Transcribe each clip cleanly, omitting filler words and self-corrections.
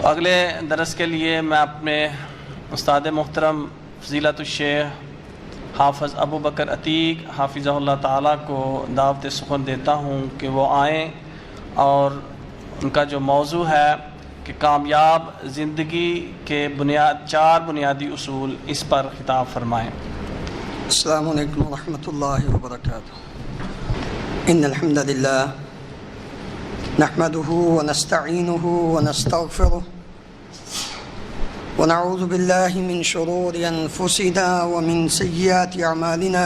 اگلے درس کے لیے میں اپنے استاد محترم فضیلت الشیخ حافظ ابو بکر عتیق حافظہ اللہ تعالیٰ کو دعوت سخن دیتا ہوں کہ وہ آئیں اور ان کا جو موضوع ہے کہ کامیاب زندگی کے چار بنیادی اصول، اس پر خطاب فرمائیں۔ السلام علیکم ورحمۃ اللہ وبرکاتہ۔ ان الحمد للہ نحمده ونستعینه ونستغفره ونعوذ باللہ من شرور انفسنا ومن سیئات اعمالنا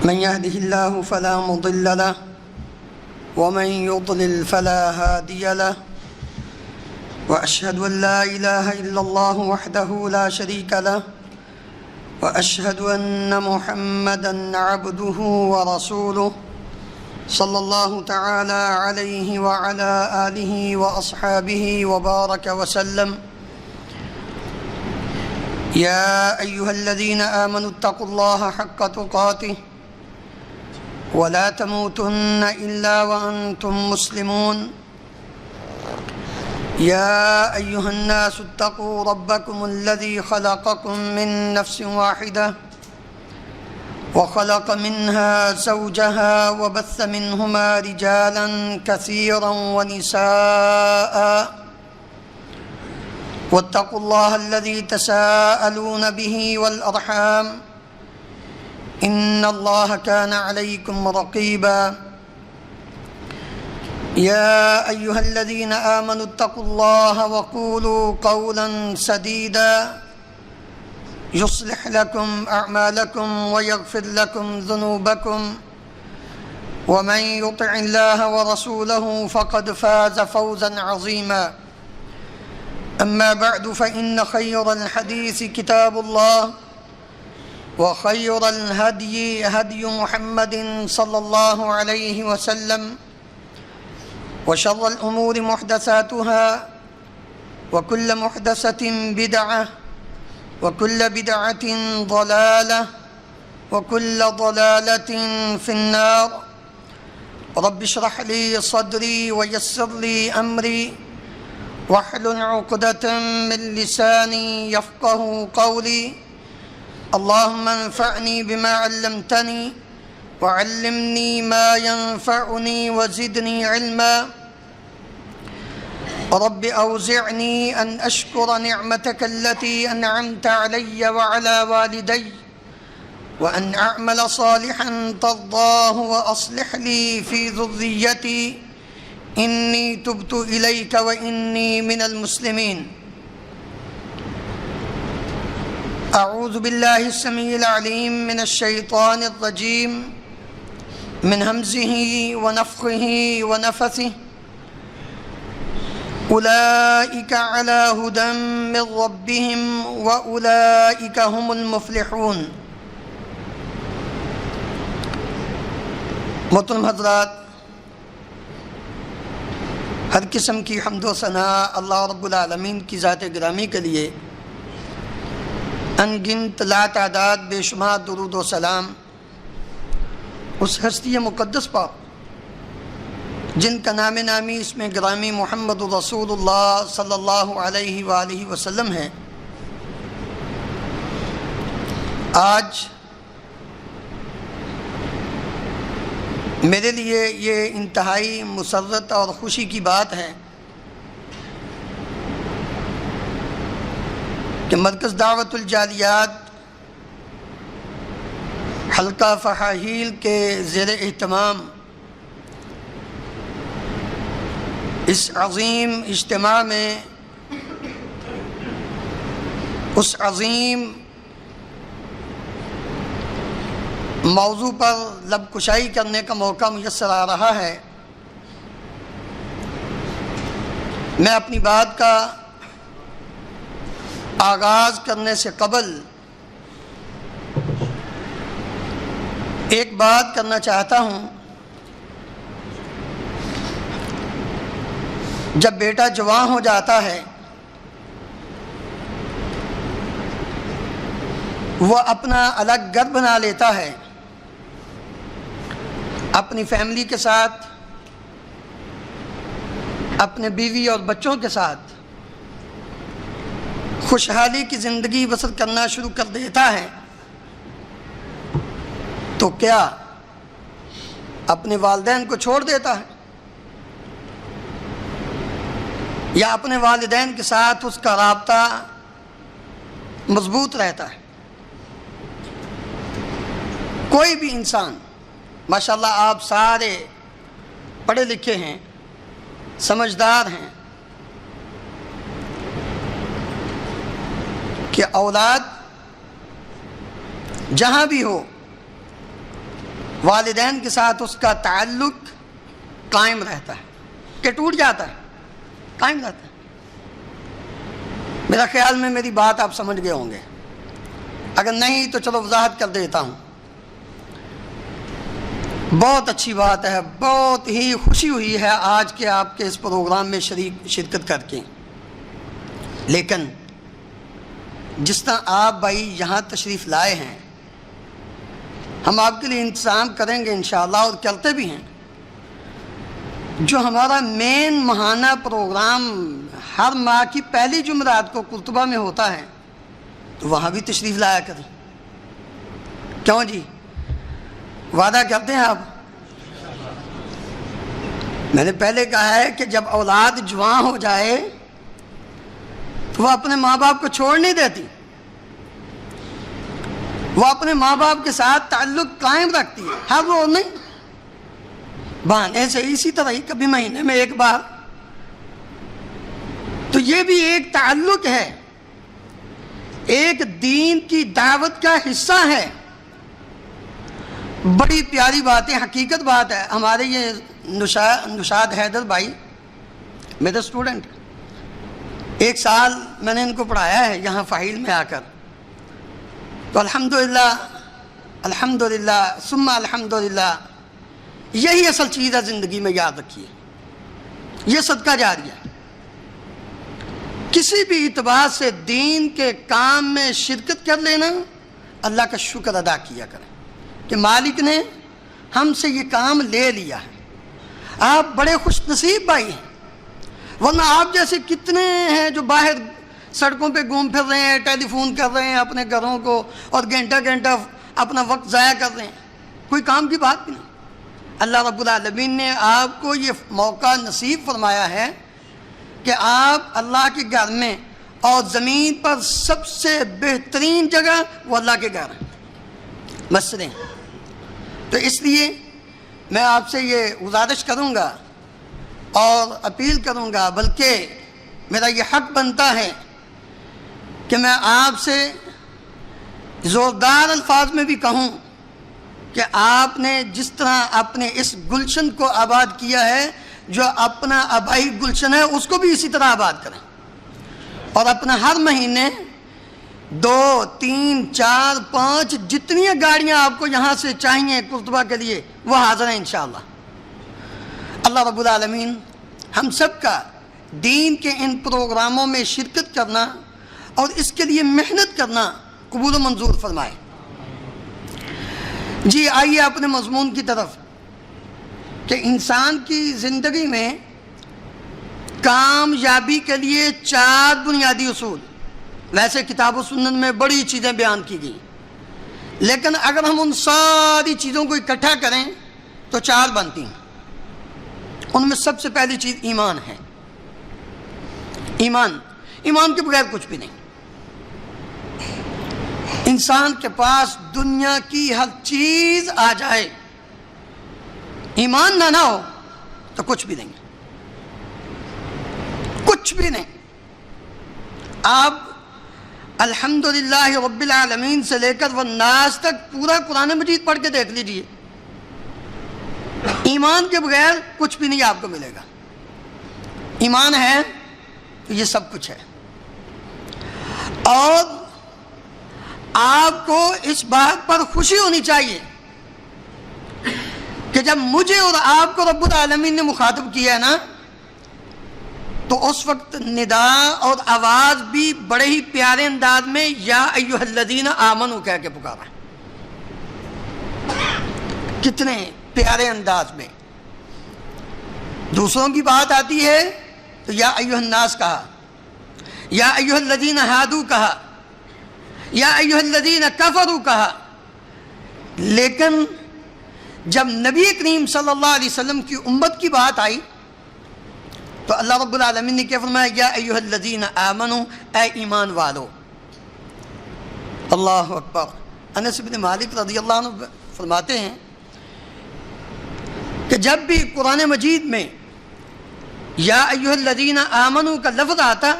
من يهده الله فلا مضل له ومن يضلل فلا هادي له وأشهد أن لا إله إلا الله وحده لا شريك له وأشهد أن محمدًا عبده ورسوله صلى الله تعالى عليه وعلى آله وأصحابه وبارك وسلم۔ يا أيها الذين آمنوا اتقوا الله حق تقاته ولا تموتن إلا وأنتم مسلمون۔ يا أيها الناس اتقوا ربكم الذي خلقكم من نفس واحدة وخلق منها زوجها وبث منهما رجالا كثيرا ونساء واتقوا الله الذي تساءلون به والأرحام إن الله كان عليكم رقيبا۔ يا أيها الذين آمنوا اتقوا الله وقولوا قولا سديدا يصلح لكم أعمالكم ويغفر لكم ذنوبكم ومن يطع الله ورسوله فقد فاز فوزا عظيما۔ أما بعد فإن خير الحديث كتاب الله وخير الهدي هدي محمد صلى الله عليه وسلم وشر الأمور محدثاتها وكل محدثة بدعة وكل بدعة ضلالة وكل ضلالة في النار۔ رب اشرح لي صدري ويسر لي أمري واحلل عقدة من لساني يفقه قولي۔ اللهم انفعني بما علمتني وعلمني ما ينفعني وزدني علما۔ رب أوزعني أن أشكر نعمتك التي أنعمت علي وعلى والدي وأن أعمل صالحا ترضاه وأصلح لي في ذريتي إني تبت إليك وإني من المسلمين۔ أعوذ بالله السميع العليم من الشيطان الرجيم من همزه ونفخه ونفثه۔ أولئك على هدى من ربهم وأولئك هم المفلحون۔ محترم حضرات، ہر قسم کی حمد و ثناء اللہ رب العالمین کی ذات گرامی کے لیے، ان گنت لا تعداد بے شمار درود و سلام اس ہستی مقدس پر جن کا نام نامی اس میں گرامی محمد رسول اللہ صلی اللہ علیہ وآلہ وسلم ہے۔ آج میرے لیے یہ انتہائی مسرت اور خوشی کی بات ہے کہ مرکز دعوت الجالیات حلقہ فحاہیل کے زیر اہتمام اس عظیم اجتماع میں اس عظیم موضوع پر لب کشائی کرنے کا موقع میسر آ رہا ہے۔ میں اپنی بات کا آغاز کرنے سے قبل ایک بات کرنا چاہتا ہوں۔ جب بیٹا جوان ہو جاتا ہے وہ اپنا الگ گھر بنا لیتا ہے، اپنی فیملی کے ساتھ اپنے بیوی اور بچوں کے ساتھ خوشحالی کی زندگی بسر کرنا شروع کر دیتا ہے تو کیا اپنے والدین کو چھوڑ دیتا ہے یا اپنے والدین کے ساتھ اس کا رابطہ مضبوط رہتا ہے؟ کوئی بھی انسان، ماشاءاللہ آپ سارے پڑھے لکھے ہیں، سمجھدار ہیں، کہ اولاد جہاں بھی ہو والدین کے ساتھ اس کا تعلق قائم رہتا ہے کہ ٹوٹ جاتا ہے؟ قائم رہتا ہے۔ میرا خیال میں میری بات آپ سمجھ گئے ہوں گے، اگر نہیں تو چلو وضاحت کر دیتا ہوں۔ بہت اچھی بات ہے، بہت ہی خوشی ہوئی ہے آج کے آپ کے اس پروگرام میں شرکت کر کے، لیکن جس طرح آپ بھائی یہاں تشریف لائے ہیں، ہم آپ کے لیے انتظام کریں گے انشاءاللہ اور کرتے بھی ہیں۔ جو ہمارا مین ماہانہ پروگرام ہر ماہ کی پہلی جمعرات کو قرطبہ میں ہوتا ہے تو وہاں بھی تشریف لایا کریں۔ کیوں جی، وعدہ کرتے ہیں آپ؟ میں نے پہلے کہا ہے کہ جب اولاد جوان ہو جائے تو وہ اپنے ماں باپ کو چھوڑ نہیں دیتی، وہ اپنے ماں باپ کے ساتھ تعلق قائم رکھتی ہے، ہر روز نہیں، بہانے سے اسی طرح ہی کبھی مہینے میں ایک بار۔ تو یہ بھی ایک تعلق ہے، ایک دین کی دعوت کا حصہ ہے۔ بڑی پیاری بات ہے، حقیقت بات ہے۔ ہمارے یہ نشاد حیدر بھائی میرے اسٹوڈنٹ، ایک سال میں نے ان کو پڑھایا ہے یہاں فاحل میں آ کر، تو الحمدللہ الحمدللہ ثم الحمدللہ، یہی اصل چیز ہے زندگی میں، یاد رکھیے، یہ صدقہ جاریہ ہے۔ کسی بھی اعتبار سے دین کے کام میں شرکت کر لینا، اللہ کا شکر ادا کیا کریں کہ مالک نے ہم سے یہ کام لے لیا ہے۔ آپ بڑے خوش نصیب بھائی ہیں، ورنہ آپ جیسے کتنے ہیں جو باہر سڑکوں پہ گھوم پھر رہے ہیں، ٹیلی فون کر رہے ہیں اپنے گھروں کو، اور گھنٹہ گھنٹہ اپنا وقت ضائع کر رہے ہیں، کوئی کام کی بات بھی نہیں۔ اللہ رب العالمین نے آپ کو یہ موقع نصیب فرمایا ہے کہ آپ اللہ کے گھر میں، اور زمین پر سب سے بہترین جگہ وہ اللہ کے گھر ہیں، مسجدیں۔ تو اس لیے میں آپ سے یہ گزارش کروں گا اور اپیل کروں گا، بلکہ میرا یہ حق بنتا ہے کہ میں آپ سے زوردار الفاظ میں بھی کہوں کہ آپ نے جس طرح اپنے اس گلشن کو آباد کیا ہے، جو اپنا آبائی گلشن ہے اس کو بھی اسی طرح آباد کریں، اور اپنا ہر مہینے 2 3 4 5 جتنی گاڑیاں آپ کو یہاں سے چاہیے قرطبہ کے لیے وہ حاضر ہیں انشاءاللہ۔ اللہ رب العالمین ہم سب کا دین کے ان پروگراموں میں شرکت کرنا اور اس کے لیے محنت کرنا قبول و منظور فرمائے۔ جی آئیے اپنے مضمون کی طرف، کہ انسان کی زندگی میں کامیابی کے لیے 4 بنیادی اصول، ویسے کتاب و سنت میں بڑی چیزیں بیان کی گئی، لیکن اگر ہم ان ساری چیزوں کو اکٹھا کریں تو 4 بنتی ہیں۔ ان میں سب سے پہلی چیز ایمان ہے۔ ایمان کے بغیر کچھ بھی نہیں۔ انسان کے پاس دنیا کی ہر چیز آ جائے، ایمان نہ ہو تو کچھ بھی نہیں، کچھ بھی نہیں۔ آپ الحمدللہ رب العالمین سے لے کر والناس تک پورا قرآن مجید پڑھ کے دیکھ لیجئے، ایمان کے بغیر کچھ بھی نہیں آپ کو ملے گا۔ ایمان ہے تو یہ سب کچھ ہے۔ اور آپ کو اس بات پر خوشی ہونی چاہیے کہ جب مجھے اور آپ کو رب العالمین نے مخاطب کیا ہے نا، تو اس وقت ندا اور آواز بھی بڑے ہی پیارے انداز میں یا ایھا الذین آمنوا کہہ کے پکارا، کتنے پیارے انداز میں۔ دوسروں کی بات آتی ہے تو یا ایھا الناس کہا، یا ایھا الذین ہادو کہا، یا ایھا الذین کفروا کہا، لیکن جب نبی کریم صلی اللہ علیہ وسلم کی امت کی بات آئی تو اللہ رب العالمین نے کیا فرمایا؟ یا ایھا الذین آمنوا، اے ایمان والو۔ اللہ اکبر۔ انس بن مالک رضی اللہ عنہ فرماتے ہیں کہ جب بھی قرآن مجید میں یا ایھا الذین آمنوا کا لفظ آتا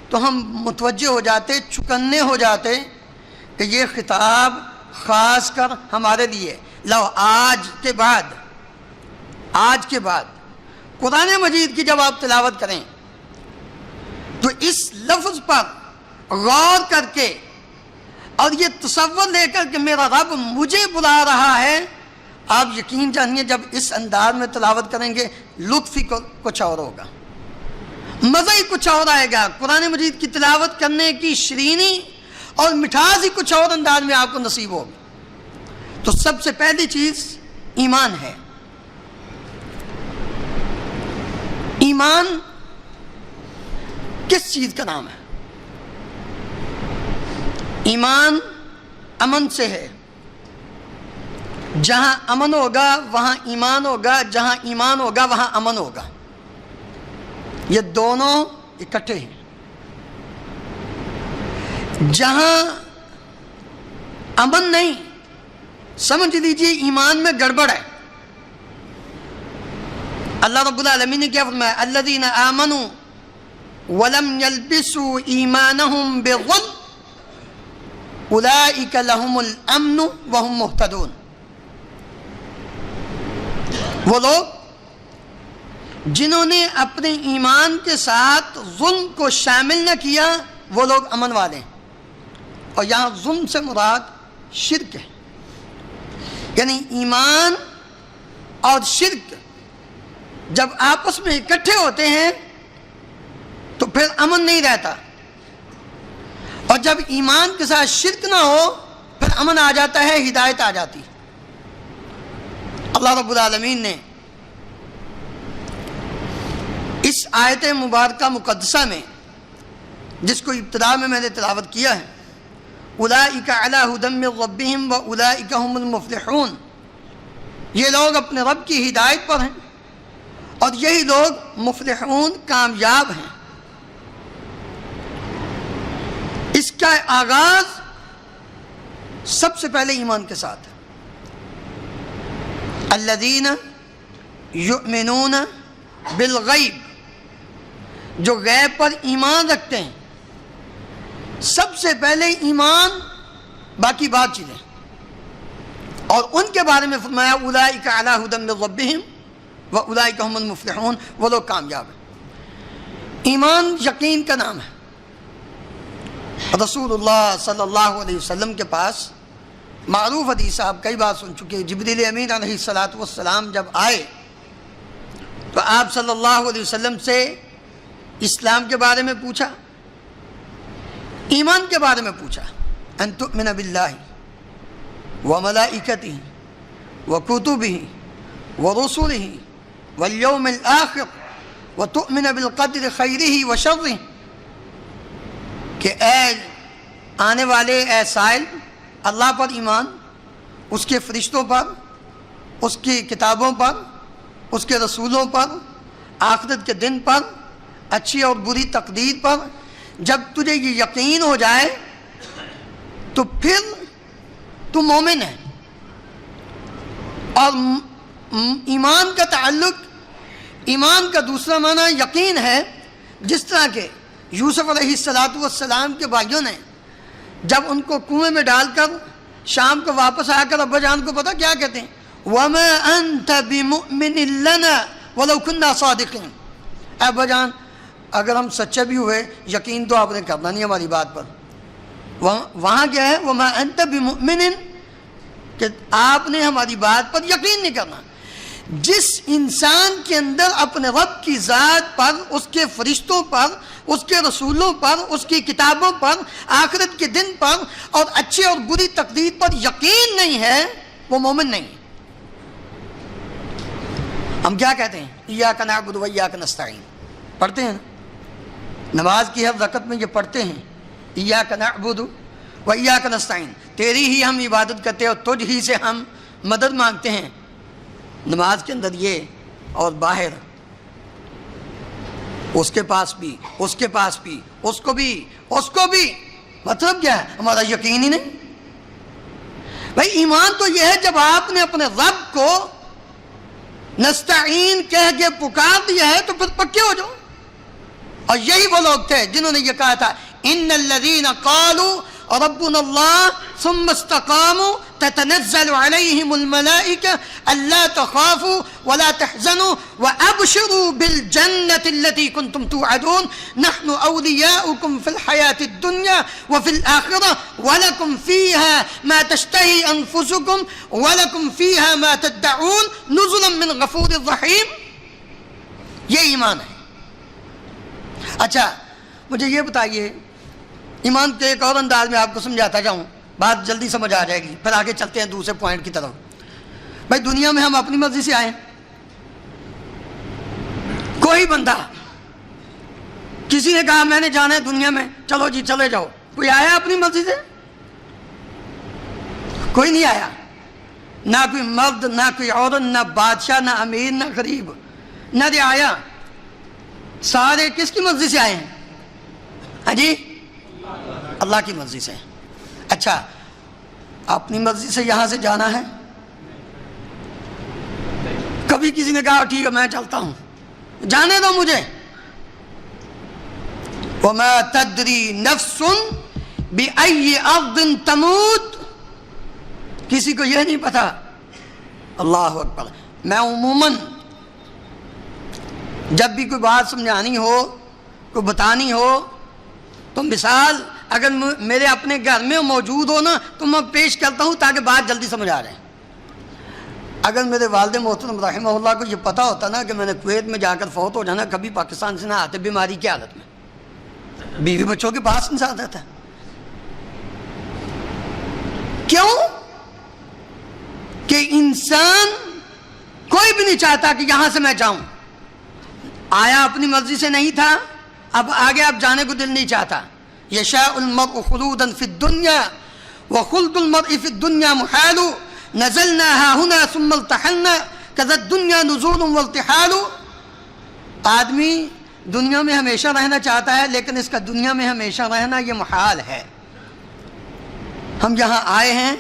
تو ہم متوجہ ہو جاتے، چکنے ہو جاتے کہ یہ خطاب خاص کر ہمارے لیے۔ لو آج کے بعد قرآن مجید کی جب آپ تلاوت کریں تو اس لفظ پر غور کر کے اور یہ تصور لے کر کہ میرا رب مجھے بلا رہا ہے، آپ یقین جانیے جب اس انداز میں تلاوت کریں گے لطف ہی کچھ اور ہوگا، مزہ ہی کچھ اور آئے گا۔ قرآن مجید کی تلاوت کرنے کی شرینی اور مٹھاس ہی کچھ اور انداز میں آپ کو نصیب ہوگی۔ تو سب سے پہلی چیز ایمان ہے۔ ایمان کس چیز کا نام ہے؟ ایمان امن سے ہے۔ جہاں امن ہوگا وہاں ایمان ہوگا، جہاں ایمان ہوگا وہاں امن ہوگا، یہ دونوں اکٹھے ہیں۔ جہاں امن نہیں، سمجھ لیجئے ایمان میں گڑبڑ ہے۔ اللہ رب العالمین نے کیا فرمایا؟ الذین آمنوا ولم یلبسوا ایمانہم بظلم اولئک لہم الامن وہم مہتدون۔ وہ لوگ جنہوں نے اپنے ایمان کے ساتھ ظلم کو شامل نہ کیا وہ لوگ امن والے ہیں۔ اور یہاں ظلم سے مراد شرک ہے، یعنی ایمان اور شرک جب آپس میں اکٹھے ہوتے ہیں تو پھر امن نہیں رہتا، اور جب ایمان کے ساتھ شرک نہ ہو پھر امن آ جاتا ہے، ہدایت آ جاتی۔ اللہ رب العالمین نے اس آیت مبارکہ مقدسہ میں جس کو ابتدا میں نے تلاوت کیا ہے، اولئک علی ھدی من ربہم واولئک ھم المفلحون، یہ لوگ اپنے رب کی ہدایت پر ہیں اور یہی لوگ مفلحون، کامیاب ہیں۔ اس کا آغاز سب سے پہلے ایمان کے ساتھ ہے۔ الذین یؤمنون بالغیب، جو غیب پر ایمان رکھتے ہیں، سب سے پہلے ایمان، باقی بات چیزیں، اور ان کے بارے میں فرمایا اولئک علی ھدی من ربہم واولئک ھم المفلحون، وہ لوگ کامیاب ہیں۔ ایمان یقین کا نام ہے۔ رسول اللہ صلی اللہ علیہ وسلم کے پاس معروف حدیث آپ کئی بار سن چکے، جبریل امین علیہ السلام جب آئے تو آپ صلی اللہ علیہ وسلم سے اسلام کے بارے میں پوچھا، ایمان کے بارے میں پوچھا، ان تؤمن باللہ وملائکتہ وکتبہ ورسلہ والیوم الآخر وتؤمن بالقدر خیرہ وشرہ، کہ اے آنے والے، اے سائل، اللہ پر ایمان، اس کے فرشتوں پر، اس کی کتابوں پر، اس کے رسولوں پر، آخرت کے دن پر، اچھی اور بری تقدیر پر، جب تجھے یہ یقین ہو جائے تو پھر تو مومن ہے۔ اور ایمان کا تعلق، ایمان کا دوسرا معنی یقین ہے، جس طرح کہ یوسف علیہ السلام کے بھائیوں نے جب ان کو کنویں میں ڈال کر شام کو واپس آ کر ابا جان کو پتہ کیا کہتے ہیں؟ وَمَا أَنْتَ بِمُؤْمِنٍ لَنَا وَلَوْ كُنَّا صَادِقِينَ، اے ابا جان اگر ہم سچے بھی ہوئے یقین تو آپ نے کرنا نہیں ہماری بات پر۔ وہاں کیا ہے؟ وَمَا أَنْتَ بِمُؤْمِنٍ، کہ آپ نے ہماری بات پر یقین نہیں کرنا۔ جس انسان کے اندر اپنے رب کی ذات پر، اس کے فرشتوں پر، اس کے رسولوں پر، اس کی کتابوں پر، آخرت کے دن پر اور اچھے اور بری تقدیر پر یقین نہیں ہے، وہ مومن نہیں ہے۔ ہم کیا کہتے ہیں؟ ایاک نعبد و ایاک نستعین، پڑھتے ہیں نا، نماز کی ہر رکعت میں یہ پڑھتے ہیں ایاک نعبد و ایاک نستعین، تیری ہی ہم عبادت کرتے ہیں اور تجھ ہی سے ہم مدد مانگتے ہیں. نماز کے اندر یہ اور باہر اس کے پاس بھی، اس کے پاس بھی، اس کو بھی، اس کو بھی. مطلب کیا ہے؟ ہمارا یقین ہی نہیں. بھائی ایمان تو یہ ہے جب آپ نے اپنے رب کو نستعین کہہ کے پکار دیا ہے تو پھر پکے ہو جاؤ. اور یہی وہ لوگ تھے جنہوں نے یہ کہا تھا ان الذین قالوا ربنا اللہ ثم استقاموا تتنزل علیہم الملائکہ الا تخافوا ولا تحزنوا وابشروا بالجنة التي كنتم توعدون نحن اولیاؤکم فی الحیاة الدنیا وفی الآخرة ولکم فیہا ما تشتہی انفسکم ولکم فیہا ما تدعون نزلا من غفور الرحیم. یہ ایمان ہے. اچھا مجھے یہ بتائیے، ایمان کے ایک اور انداز میں آپ کو سمجھاتا جاؤں، بات جلدی سمجھ آ جائے گی، پھر آگے چلتے ہیں دوسرے پوائنٹ کی طرف. بھائی دنیا میں ہم اپنی مرضی سے آئے. کوئی بندہ کسی نے کہا میں نے جانا ہے دنیا میں، چلو جی چلے جاؤ. کوئی آیا اپنی مرضی سے؟ کوئی نہیں آیا. نہ کوئی مرد، نہ کوئی عورت، نہ بادشاہ، نہ امیر، نہ غریب، نہ رعایا. سارے کس کی مرضی سے آئے ہیں؟ ہاں جی، اللہ کی مرضی سے. اچھا اپنی مرضی سے یہاں سے جانا ہے؟ کبھی کسی نے کہا ٹھیک ہے میں چلتا ہوں، جانے دو مجھے. وَمَا تَدْرِي نَفْسٌ بِأَيِّ أَرْضٍ تَمُوتُ. کسی کو یہ نہیں پتا. اللہ اکبر. میں عموماً جب بھی کوئی بات سمجھانی ہو، کوئی بتانی ہو، تو مثال اگر میرے اپنے گھر میں موجود ہو نا تو میں پیش کرتا ہوں تاکہ بات جلدی سمجھ آ جائے. اگر میرے والد محترم رحمہ اللہ کو یہ پتہ ہوتا نا کہ میں نے کویت میں جا کر فوت ہو جانا، کبھی پاکستان سے نہ آتے بیماری کی حالت میں، بیوی بچوں کے پاس انسان رہتا ہے. کیوں کہ انسان کوئی بھی نہیں چاہتا کہ یہاں سے میں جاؤں. آیا اپنی مرضی سے نہیں تھا، اب آگے اب جانے کو دل نہیں چاہتا. یشاء المرء خلودا فی الدنیا وخلد المرء فی الدنیا محال نزلنا هاہنا ثم التحلنا کذا الدنیا نزول والتحال. آدمی دنیا میں ہمیشہ رہنا چاہتا ہے لیکن اس کا دنیا میں ہمیشہ رہنا یہ محال ہے. ہم یہاں آئے ہیں،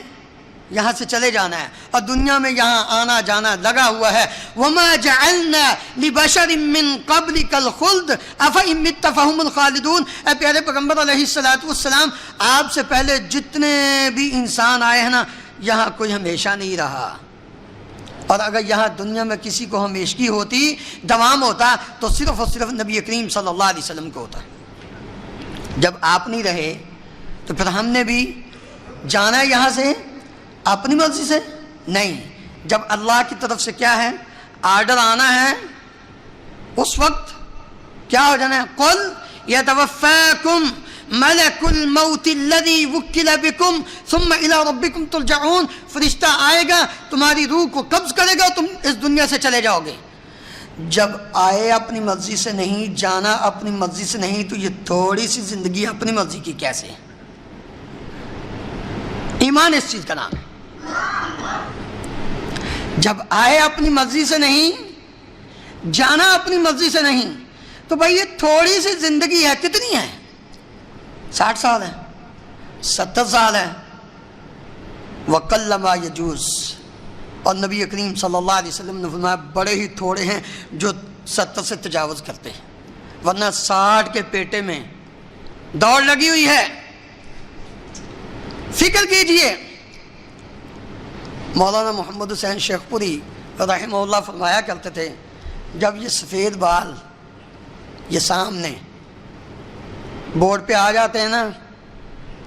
یہاں سے چلے جانا ہے، اور دنیا میں یہاں آنا جانا لگا ہوا ہے. وَمَا جَعَلْنَا لِبَشَرٍ مِّن قَبْلِكَ الْخُلْدَ أَفَإِن مِّتَّ فَهُمُ الْخَالِدُونَ. اے پیارے پیغمبر علیہ السلام، آپ سے پہلے جتنے بھی انسان آئے ہیں نا، یہاں کوئی ہمیشہ نہیں رہا. اور اگر یہاں دنیا میں کسی کو ہمیشگی ہوتی، دوام ہوتا، تو صرف اور صرف نبی کریم صلی اللہ علیہ وسلم کو ہوتا. جب آپ نہیں رہے تو پھر ہم نے بھی جانا ہے یہاں سے اپنی مرضی سے نہیں. جب اللہ کی طرف سے کیا ہے آرڈر آنا ہے، اس وقت کیا ہو جانا ہے. قُلْ يَتَوَفَّاكُمْ مَلَكُ الْمَوْتِ الَّذِي وُكِّلَ بِكُمْ ثُمَّ إِلَىٰ رَبِّكُمْ تُرْجَعُونَ. فرشتہ آئے گا، تمہاری روح کو قبض کرے گا، تم اس دنیا سے چلے جاؤ گے. جب آئے اپنی مرضی سے نہیں، جانا اپنی مرضی سے نہیں، تو یہ تھوڑی سی زندگی اپنی مرضی کی کیسے ہے؟ ایمان اس چیز کا نام ہے. جب آئے اپنی مرضی سے نہیں، جانا اپنی مرضی سے نہیں، تو بھائی یہ تھوڑی سی زندگی ہے. کتنی ہے؟ 60 سال ہے، 70 سال ہے. وَقَلَّ مَا يَجُوزُ. اور نبی کریم صلی اللہ علیہ وسلم نے فرمایا بڑے ہی تھوڑے ہیں جو 70 سے تجاوز کرتے ہیں، ورنہ 60 کے پیٹے میں دوڑ لگی ہوئی ہے. فکر کیجئے. مولانا محمد حسین شیخ پوری رحمہ اللہ فرمایا کرتے تھے جب یہ سفید بال یہ سامنے بورڈ پہ آ جاتے ہیں نا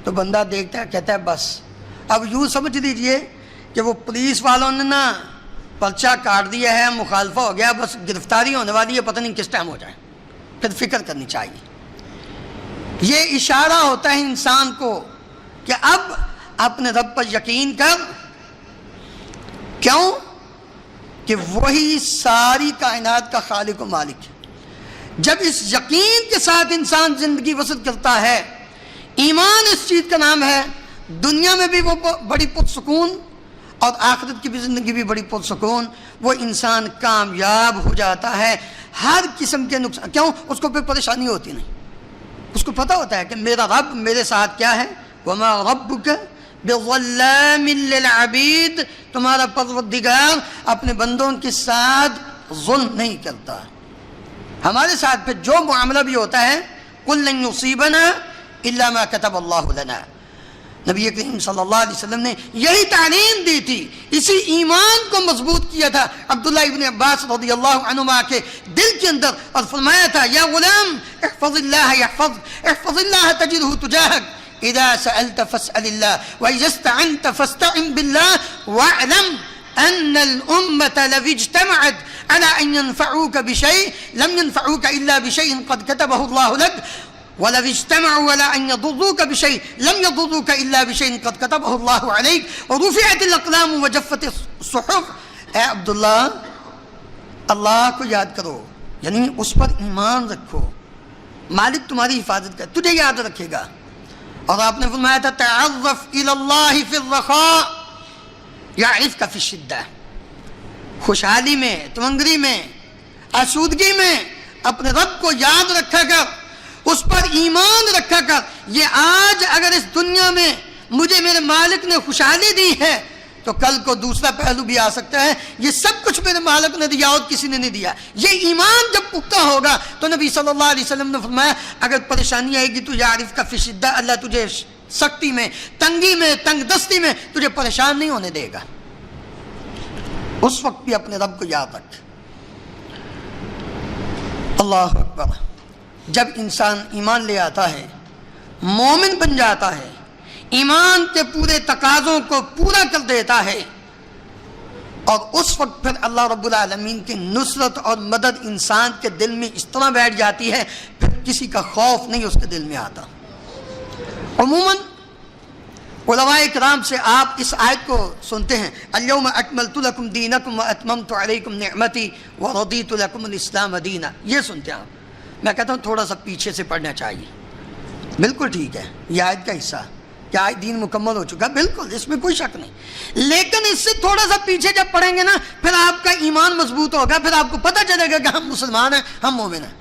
تو بندہ دیکھتا ہے کہتا ہے بس اب یوں سمجھ لیجئے کہ وہ پولیس والوں نے نا پرچہ کاٹ دیا ہے، مخالفہ ہو گیا، بس گرفتاری ہونے والی ہے، پتہ نہیں کس ٹائم ہو جائے. پھر فکر کرنی چاہیے. یہ اشارہ ہوتا ہے انسان کو کہ اب اپنے رب پر یقین کر. کیوں کہ وہی ساری کائنات کا خالق و مالک ہے. جب اس یقین کے ساتھ انسان زندگی بسر کرتا ہے، ایمان اس چیز کا نام ہے، دنیا میں بھی وہ بڑی پرسکون اور آخرت کی بھی زندگی بھی بڑی پرسکون، وہ انسان کامیاب ہو جاتا ہے ہر قسم کے نقصان. کیوں؟ اس کو پھر پریشانی ہوتی نہیں، اس کو پتہ ہوتا ہے کہ میرا رب میرے ساتھ کیا ہے. وَمَا رَبُّكَ بِظَلَّامٍ لِّلْعَبِيدِ، تمہارا پروردگار اپنے بندوں کے ساتھ ظلم نہیں کرتا. ہمارے ساتھ پھر جو معاملہ بھی ہوتا ہے قُلْ لَن يُصِيبَنَا إِلَّا مَا كَتَبَ اللَّهُ لَنَا، نبی کریم صلی اللہ علیہ وسلم نے یہی تعلیم دی تھی، اسی ایمان کو مضبوط کیا تھا عبداللہ ابن عباس رضی اللہ عنہما کے دل کے اندر، اور فرمایا تھا یا غلام احفظ اللہ احفظ اللہ تجدہ تجاہک، اذا سألت فاسأل اللہ واذا استعنت فاستعن باللہ واعلم ان الامة لو اجتمعت على ان ينفعوك بشيء لم ينفعوك الا بشيء قد كتبه الله لك وَلَوْ اجْتَمَعُوا وَلَا أَنْ يَضُرُّوكَ بِشَيْءٍ لَمْ يَضُرُّوكَ إِلَّا بِشَيْءٍ قَدْ كَتَبَهُ اللَّهُ عَلَيْكَ وَرُفِعَتِ الْأَقْلَامُ وَجَفَّتِ الصُّحُفُ. اے عبداللہ، اللہ کو یاد کرو، یعنی اس پر ایمان رکھو، مالک تمہاری حفاظت کر، تجھے یاد رکھے گا. اور آپ نے فرمایا تھا تَعَرَّفْ إِلَى اللَّهِ فِي الرَّخَاءِ يَعْرِفْكَ فِي الشِّدَّةِ، خوشحالی میں، تمنگری میں، آسودگی میں اپنے رب کو یاد رکھا کر، اس پر ایمان رکھا کر. یہ آج اگر اس دنیا میں مجھے میرے مالک نے خوشحالی دی ہے تو کل کو دوسرا پہلو بھی آ سکتا ہے، یہ سب کچھ میرے مالک نے دیا اور کسی نے نہیں دیا. یہ ایمان جب پختہ ہوگا تو نبی صلی اللہ علیہ وسلم نے فرمایا اگر پریشانی آئے گی تو یعرف کا فی شدہ، اللہ تجھے سختی میں، تنگی میں، تنگ دستی میں تجھے پریشان نہیں ہونے دے گا. اس وقت بھی اپنے رب کو یاد رکھ. اللہ اکبر. جب انسان ایمان لے آتا ہے، مومن بن جاتا ہے، ایمان کے پورے تقاضوں کو پورا کر دیتا ہے، اور اس وقت پھر اللہ رب العالمین کی نصرت اور مدد انسان کے دل میں اس طرح بیٹھ جاتی ہے، پھر کسی کا خوف نہیں اس کے دل میں آتا. عموماً علماء کرام سے آپ اس آیت کو سنتے ہیں الیوم اکملت لکم دینکم واتممت علیکم نعمتی ورضیت لکم الاسلام دینا، یہ سنتے ہیں آپ. میں کہتا ہوں تھوڑا سا پیچھے سے پڑھنا چاہیے. بالکل ٹھیک ہے، یہ آیت کا حصہ کیا آیت دین مکمل ہو چکا، بالکل اس میں کوئی شک نہیں، لیکن اس سے تھوڑا سا پیچھے جب پڑھیں گے نا پھر آپ کا ایمان مضبوط ہوگا، پھر آپ کو پتہ چلے گا کہ ہم مسلمان ہیں، ہم مومن ہیں.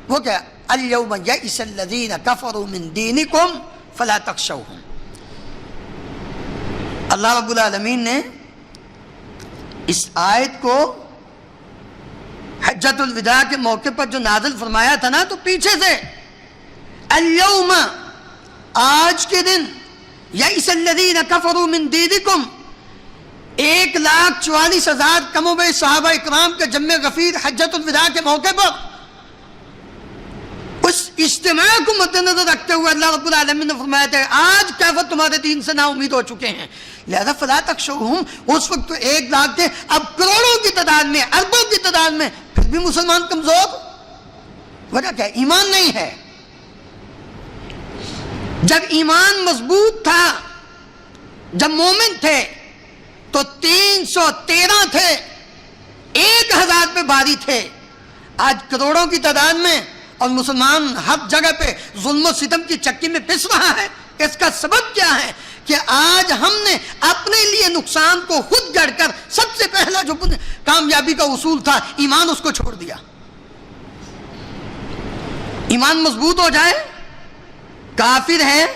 وہ کیا الیوم یئس الذین کفروا من دینکم فلا تخشوہم. اللہ رب العالمین نے اس آیت کو حجۃ الوداع کے موقع پر جو نازل فرمایا تھا نا، تو پیچھے سے اليوم، آج کے دن، یئس الذین کفروا من دینکم، 1,44,000 کم و بیش صحابہ اکرام کے جمع غفیر حجۃ الوداع کے موقع پر اس اجتماع کو مد نظر رکھتے ہوئے اللہ رب العالمین نے فرمایا تھا آج کافر تمہارے دین سے نا امید ہو چکے ہیں، لہذا فلا تخشوہم. اس وقت تو 1 لاکھ تھے، اب کروڑوں کی تعداد میں، اربوں کی تعداد میں، پھر بھی مسلمان کمزور. وجہ کیا ہے؟ ایمان نہیں ہے. جب ایمان مضبوط تھا، جب مومن تھے تو 313 تھے، 1000 پہ باری تھے. آج کروڑوں کی تعداد میں اور مسلمان ہر جگہ پہ ظلم و ستم کی چکی میں پس رہا ہے. اس کا سبب کیا ہے؟ کہ آج ہم نے اپنے لیے نقصان کو خود گڑھ کر سب سے پہلا جو کامیابی کا اصول تھا ایمان، اس کو چھوڑ دیا. ایمان مضبوط ہو جائے، کافر ہے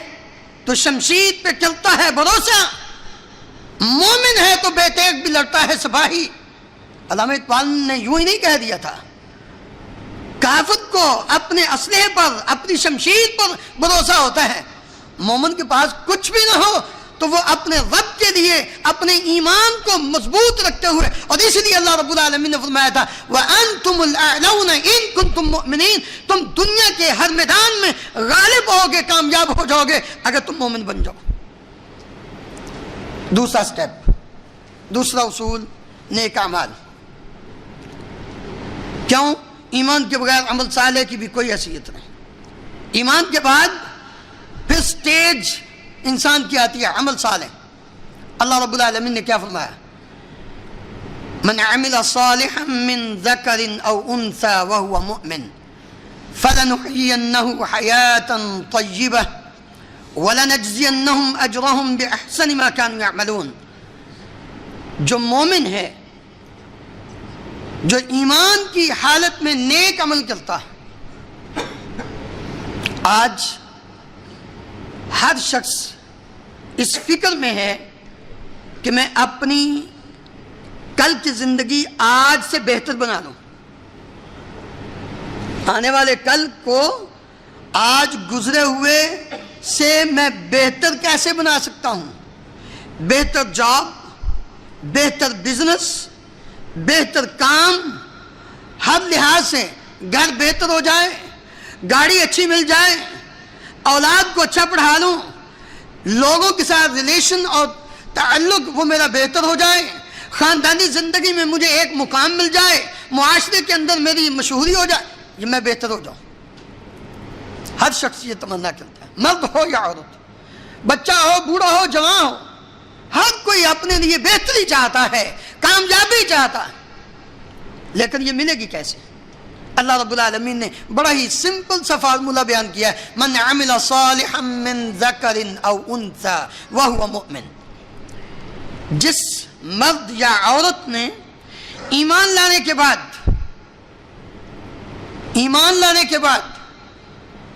تو شمشیر پہ چلتا ہے بھروسہ، مومن ہے تو بے تیغ بھی لڑتا ہے سپاہی. علامہ اقبال نے یوں ہی نہیں کہہ دیا تھا، کافر کو اپنے اسلحے پر، اپنی شمشیر پر بھروسہ ہوتا ہے. مومن کے پاس کچھ بھی نہ ہو تو وہ اپنے رب کے لیے اپنے ایمان کو مضبوط رکھتے ہوئے، اور اس لیے اللہ رب العالمین نے فرمایا تھا وَأَنْتُمُ الْأَعْلَوْنَ إِن كُنْتُم مُؤْمِنِينَ، تم دنیا کے ہر میدان میں غالب ہوگے، کامیاب ہو جاؤ گے اگر تم مومن بن جاؤ. دوسرا سٹیپ، دوسرا اصول، نیک اعمال. کیوں؟ ایمان کے بغیر عمل صالح کی بھی کوئی حیثیت نہیں. ایمان کے بعد پھر سٹیج انسان کی آتی ہے عمل صالح. اللہ رب العالمین نے کیا فرمایا؟ من عمل صالحا من ذکر او انثى وهو مؤمن فَلَنُحْيِيَنَّهُ حَيَاةً طَيِّبَةً وَلَنَجْزِيَنَّهُمْ أَجْرَهُمْ بِأَحْسَنِ مَا كَانُوا يَعْمَلُونَ. جو مومن ہے، جو ایمان کی حالت میں نیک عمل کرتا ہے، آج ہر شخص اس فکر میں ہے کہ میں اپنی کل کی زندگی آج سے بہتر بنا لوں، آنے والے کل کو آج گزرے ہوئے سے میں بہتر کیسے بنا سکتا ہوں، بہتر جاب، بہتر بزنس، بہتر کام، ہر لحاظ سے گھر بہتر ہو جائے، گاڑی اچھی مل جائے، اولاد کو اچھا پڑھا لوں، لوگوں کے ساتھ ریلیشن اور تعلق وہ میرا بہتر ہو جائے، خاندانی زندگی میں مجھے ایک مقام مل جائے، معاشرے کے اندر میری مشہوری ہو جائے، یہ میں بہتر ہو جاؤں. ہر شخص یہ تمنا کرتا ہے، مرد ہو یا عورت، بچہ ہو، بوڑھا ہو، جوان ہو، ہر کوئی اپنے لیے بہتری چاہتا ہے، کامیابی چاہتا ہے. لیکن یہ ملے گی کیسے؟ اللہ رب العالمین نے بڑا ہی سمپل سا فارمولہ بیان کیا ہے، من عمل صالحا من ذکر او انثى وهو مؤمن. جس مرد یا عورت نے ایمان لانے کے بعد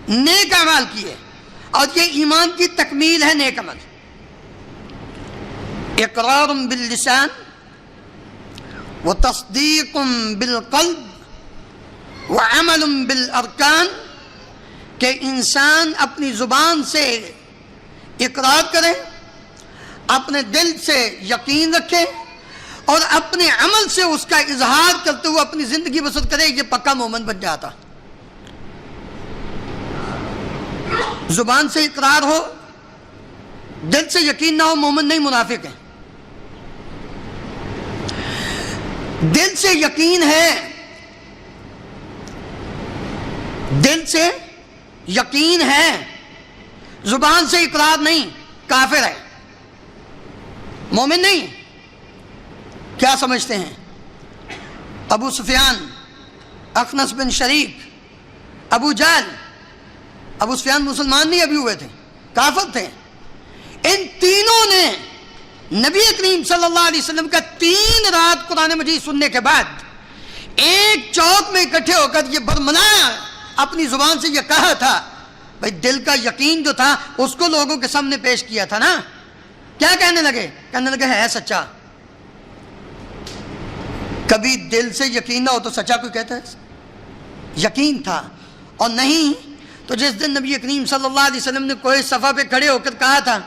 نیک اعمال کیے، اور یہ ایمان کی تکمیل ہے نیک عمل، اقرار باللسان وتصدیق بالقلب وعمل بالارکان، کہ انسان اپنی زبان سے اقرار کرے، اپنے دل سے یقین رکھے، اور اپنے عمل سے اس کا اظہار کرتے ہوئے اپنی زندگی بسر کرے، یہ پکا مومن بن جاتا. زبان سے اقرار ہو، دل سے یقین نہ ہو، مومن نہیں، منافق ہے. دل سے یقین ہے، دل سے یقین ہے، زبان سے اقرار نہیں، کافر ہے، مومن نہیں. کیا سمجھتے ہیں؟ ابو سفیان، اخنس بن شریک، ابو جہل. ابو سفیان مسلمان نہیں ابھی ہوئے تھے، کافر تھے. ان تینوں نے نبی کریم صلی اللہ علیہ وسلم کا 3 رات قرآن مجید سننے کے بعد ایک چوک میں اکٹھے ہو کر یہ برملایا، اپنی زبان سے یہ کہا تھا. بھائی دل کا یقین جو تھا اس کو لوگوں کے سامنے پیش کیا تھا نا. کیا کہنے لگے ہے سچا. کبھی دل سے یقین نہ ہو تو سچا کوئی کہتا ہے؟ یقین تھا. اور نہیں تو جس دن نبی کریم صلی اللہ علیہ وسلم نے کوئی صفحہ پہ کھڑے ہو کر کہا تھا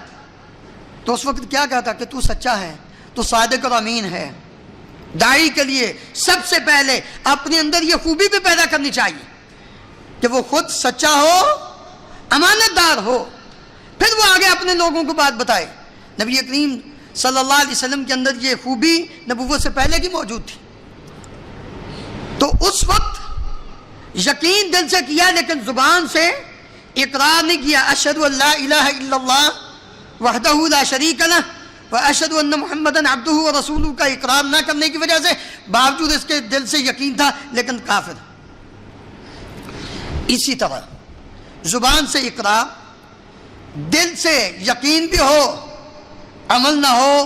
تو اس وقت کیا کہا تھا کہ تو سچا ہے، تو صادق اور امین ہے. داعی کے لیے سب سے پہلے اپنے اندر یہ خوبی بھی پیدا کرنی چاہیے کہ وہ خود سچا ہو، امانت دار ہو، پھر وہ آگے اپنے لوگوں کو بات بتائے. نبی کریم صلی اللہ علیہ وسلم کے اندر یہ خوبی نبوت سے پہلے کی موجود تھی. تو اس وقت یقین دل سے کیا لیکن زبان سے اقرار نہیں کیا. اشہد ان لا الہ الا اللہ وحدہ لا شریک لہ واشہد ان محمدا عبدہ ورسولہ کا اقرار نہ کرنے کی وجہ سے باوجود اس کے دل سے یقین تھا لیکن کافر. اسی طرح زبان سے اقرار، دل سے یقین بھی ہو، عمل نہ ہو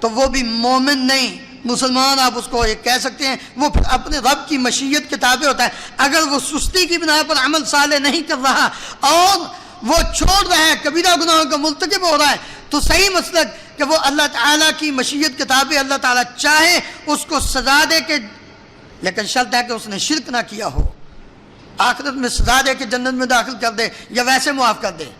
تو وہ بھی مومن نہیں، مسلمان آپ اس کو ایک کہہ سکتے ہیں. وہ پھر اپنے رب کی مشیت کے تابع ہوتا ہے. اگر وہ سستی کی بنا پر عمل صالح نہیں کر رہا اور وہ چھوڑ رہا ہے، کبیرہ گناہوں کا مرتکب ہو رہا ہے، تو صحیح مسلک کہ وہ اللہ تعالیٰ کی مشیت کے تابع، اللہ تعالیٰ چاہے اس کو سزا دے کے، لیکن شرط ہے کہ اس نے شرک نہ کیا ہو، آخرت میں سزا دے کے جنت میں داخل کر دے یا ویسے معاف کر دے.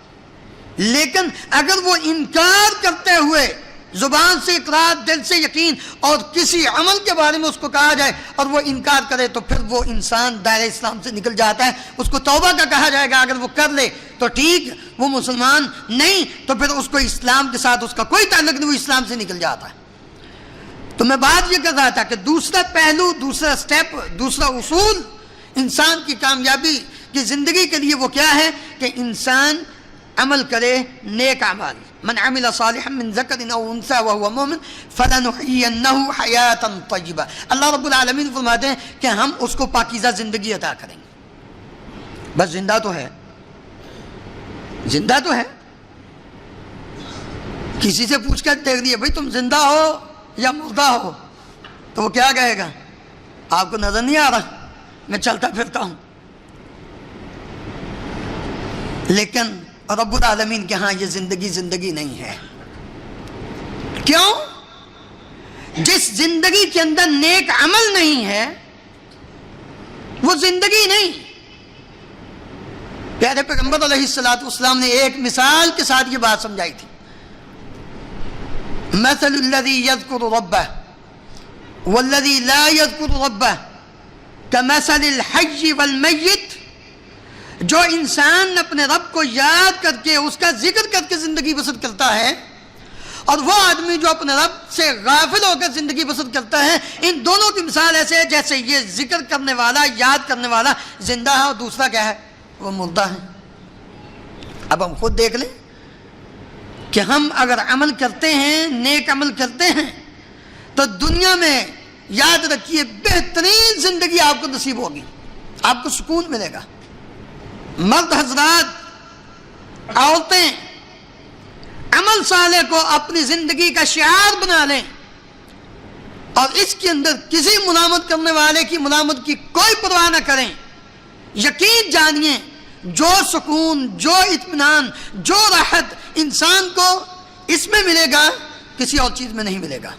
لیکن اگر وہ انکار کرتے ہوئے زبان سے اقرار، دل سے یقین اور کسی عمل کے بارے میں اس کو کہا جائے اور وہ انکار کرے تو پھر وہ انسان دائرہ اسلام سے نکل جاتا ہے. اس کو توبہ کا کہا جائے گا، اگر وہ کر لے تو ٹھیک، وہ مسلمان نہیں تو پھر اس کو اسلام کے ساتھ اس کا کوئی تعلق نہیں، وہ اسلام سے نکل جاتا ہے. تو میں بات یہ کر رہا تھا کہ دوسرا پہلو، دوسرا سٹیپ، دوسرا اصول انسان کی کامیابی کی زندگی کے لیے وہ کیا ہے کہ انسان عمل کرے نیک اعمال. من عمل صالحا من ذکر او انثى وهو مؤمن فلنحيينه حیاة طیبہ. اللہ رب العالمین فرماتے ہیں کہ ہم اس کو پاکیزہ زندگی عطا کریں گے. بس زندہ تو ہے، زندہ تو ہے. کسی سے پوچھ کر دیکھ دیے بھائی تم زندہ ہو یا مردہ ہو، تو وہ کیا کہے گا؟ آپ کو نظر نہیں آ رہا میں چلتا پھرتا ہوں. لیکن رب العالمین کے ہاں یہ زندگی زندگی نہیں ہے. کیوں؟ جس زندگی کے اندر نیک عمل نہیں ہے وہ زندگی نہیں. پیارے پیغمبر علیہ الصلوۃ والسلام نے ایک مثال کے ساتھ یہ بات سمجھائی تھی. مثل الذی یذکر ربہ والذی لا یذکر ربہ کمثل الحی والمیت. جو انسان اپنے رب کو یاد کر کے اس کا ذکر کر کے زندگی بسر کرتا ہے اور وہ آدمی جو اپنے رب سے غافل ہو کر زندگی بسر کرتا ہے، ان دونوں کی مثال ایسے ہے جیسے یہ ذکر کرنے والا، یاد کرنے والا زندہ ہے اور دوسرا کیا ہے؟ وہ مردہ ہے. اب ہم خود دیکھ لیں کہ ہم اگر عمل کرتے ہیں، نیک عمل کرتے ہیں، تو دنیا میں یاد رکھیے بہترین زندگی آپ کو نصیب ہوگی، آپ کو سکون ملے گا. مرد حضرات، عورتیں عمل صالح کو اپنی زندگی کا شعار بنا لیں اور اس کے اندر کسی ملامت کرنے والے کی ملامت کی کوئی پرواہ نہ کریں. یقین جانیے جو سکون، جو اطمینان، جو راحت انسان کو اس میں ملے گا کسی اور چیز میں نہیں ملے گا.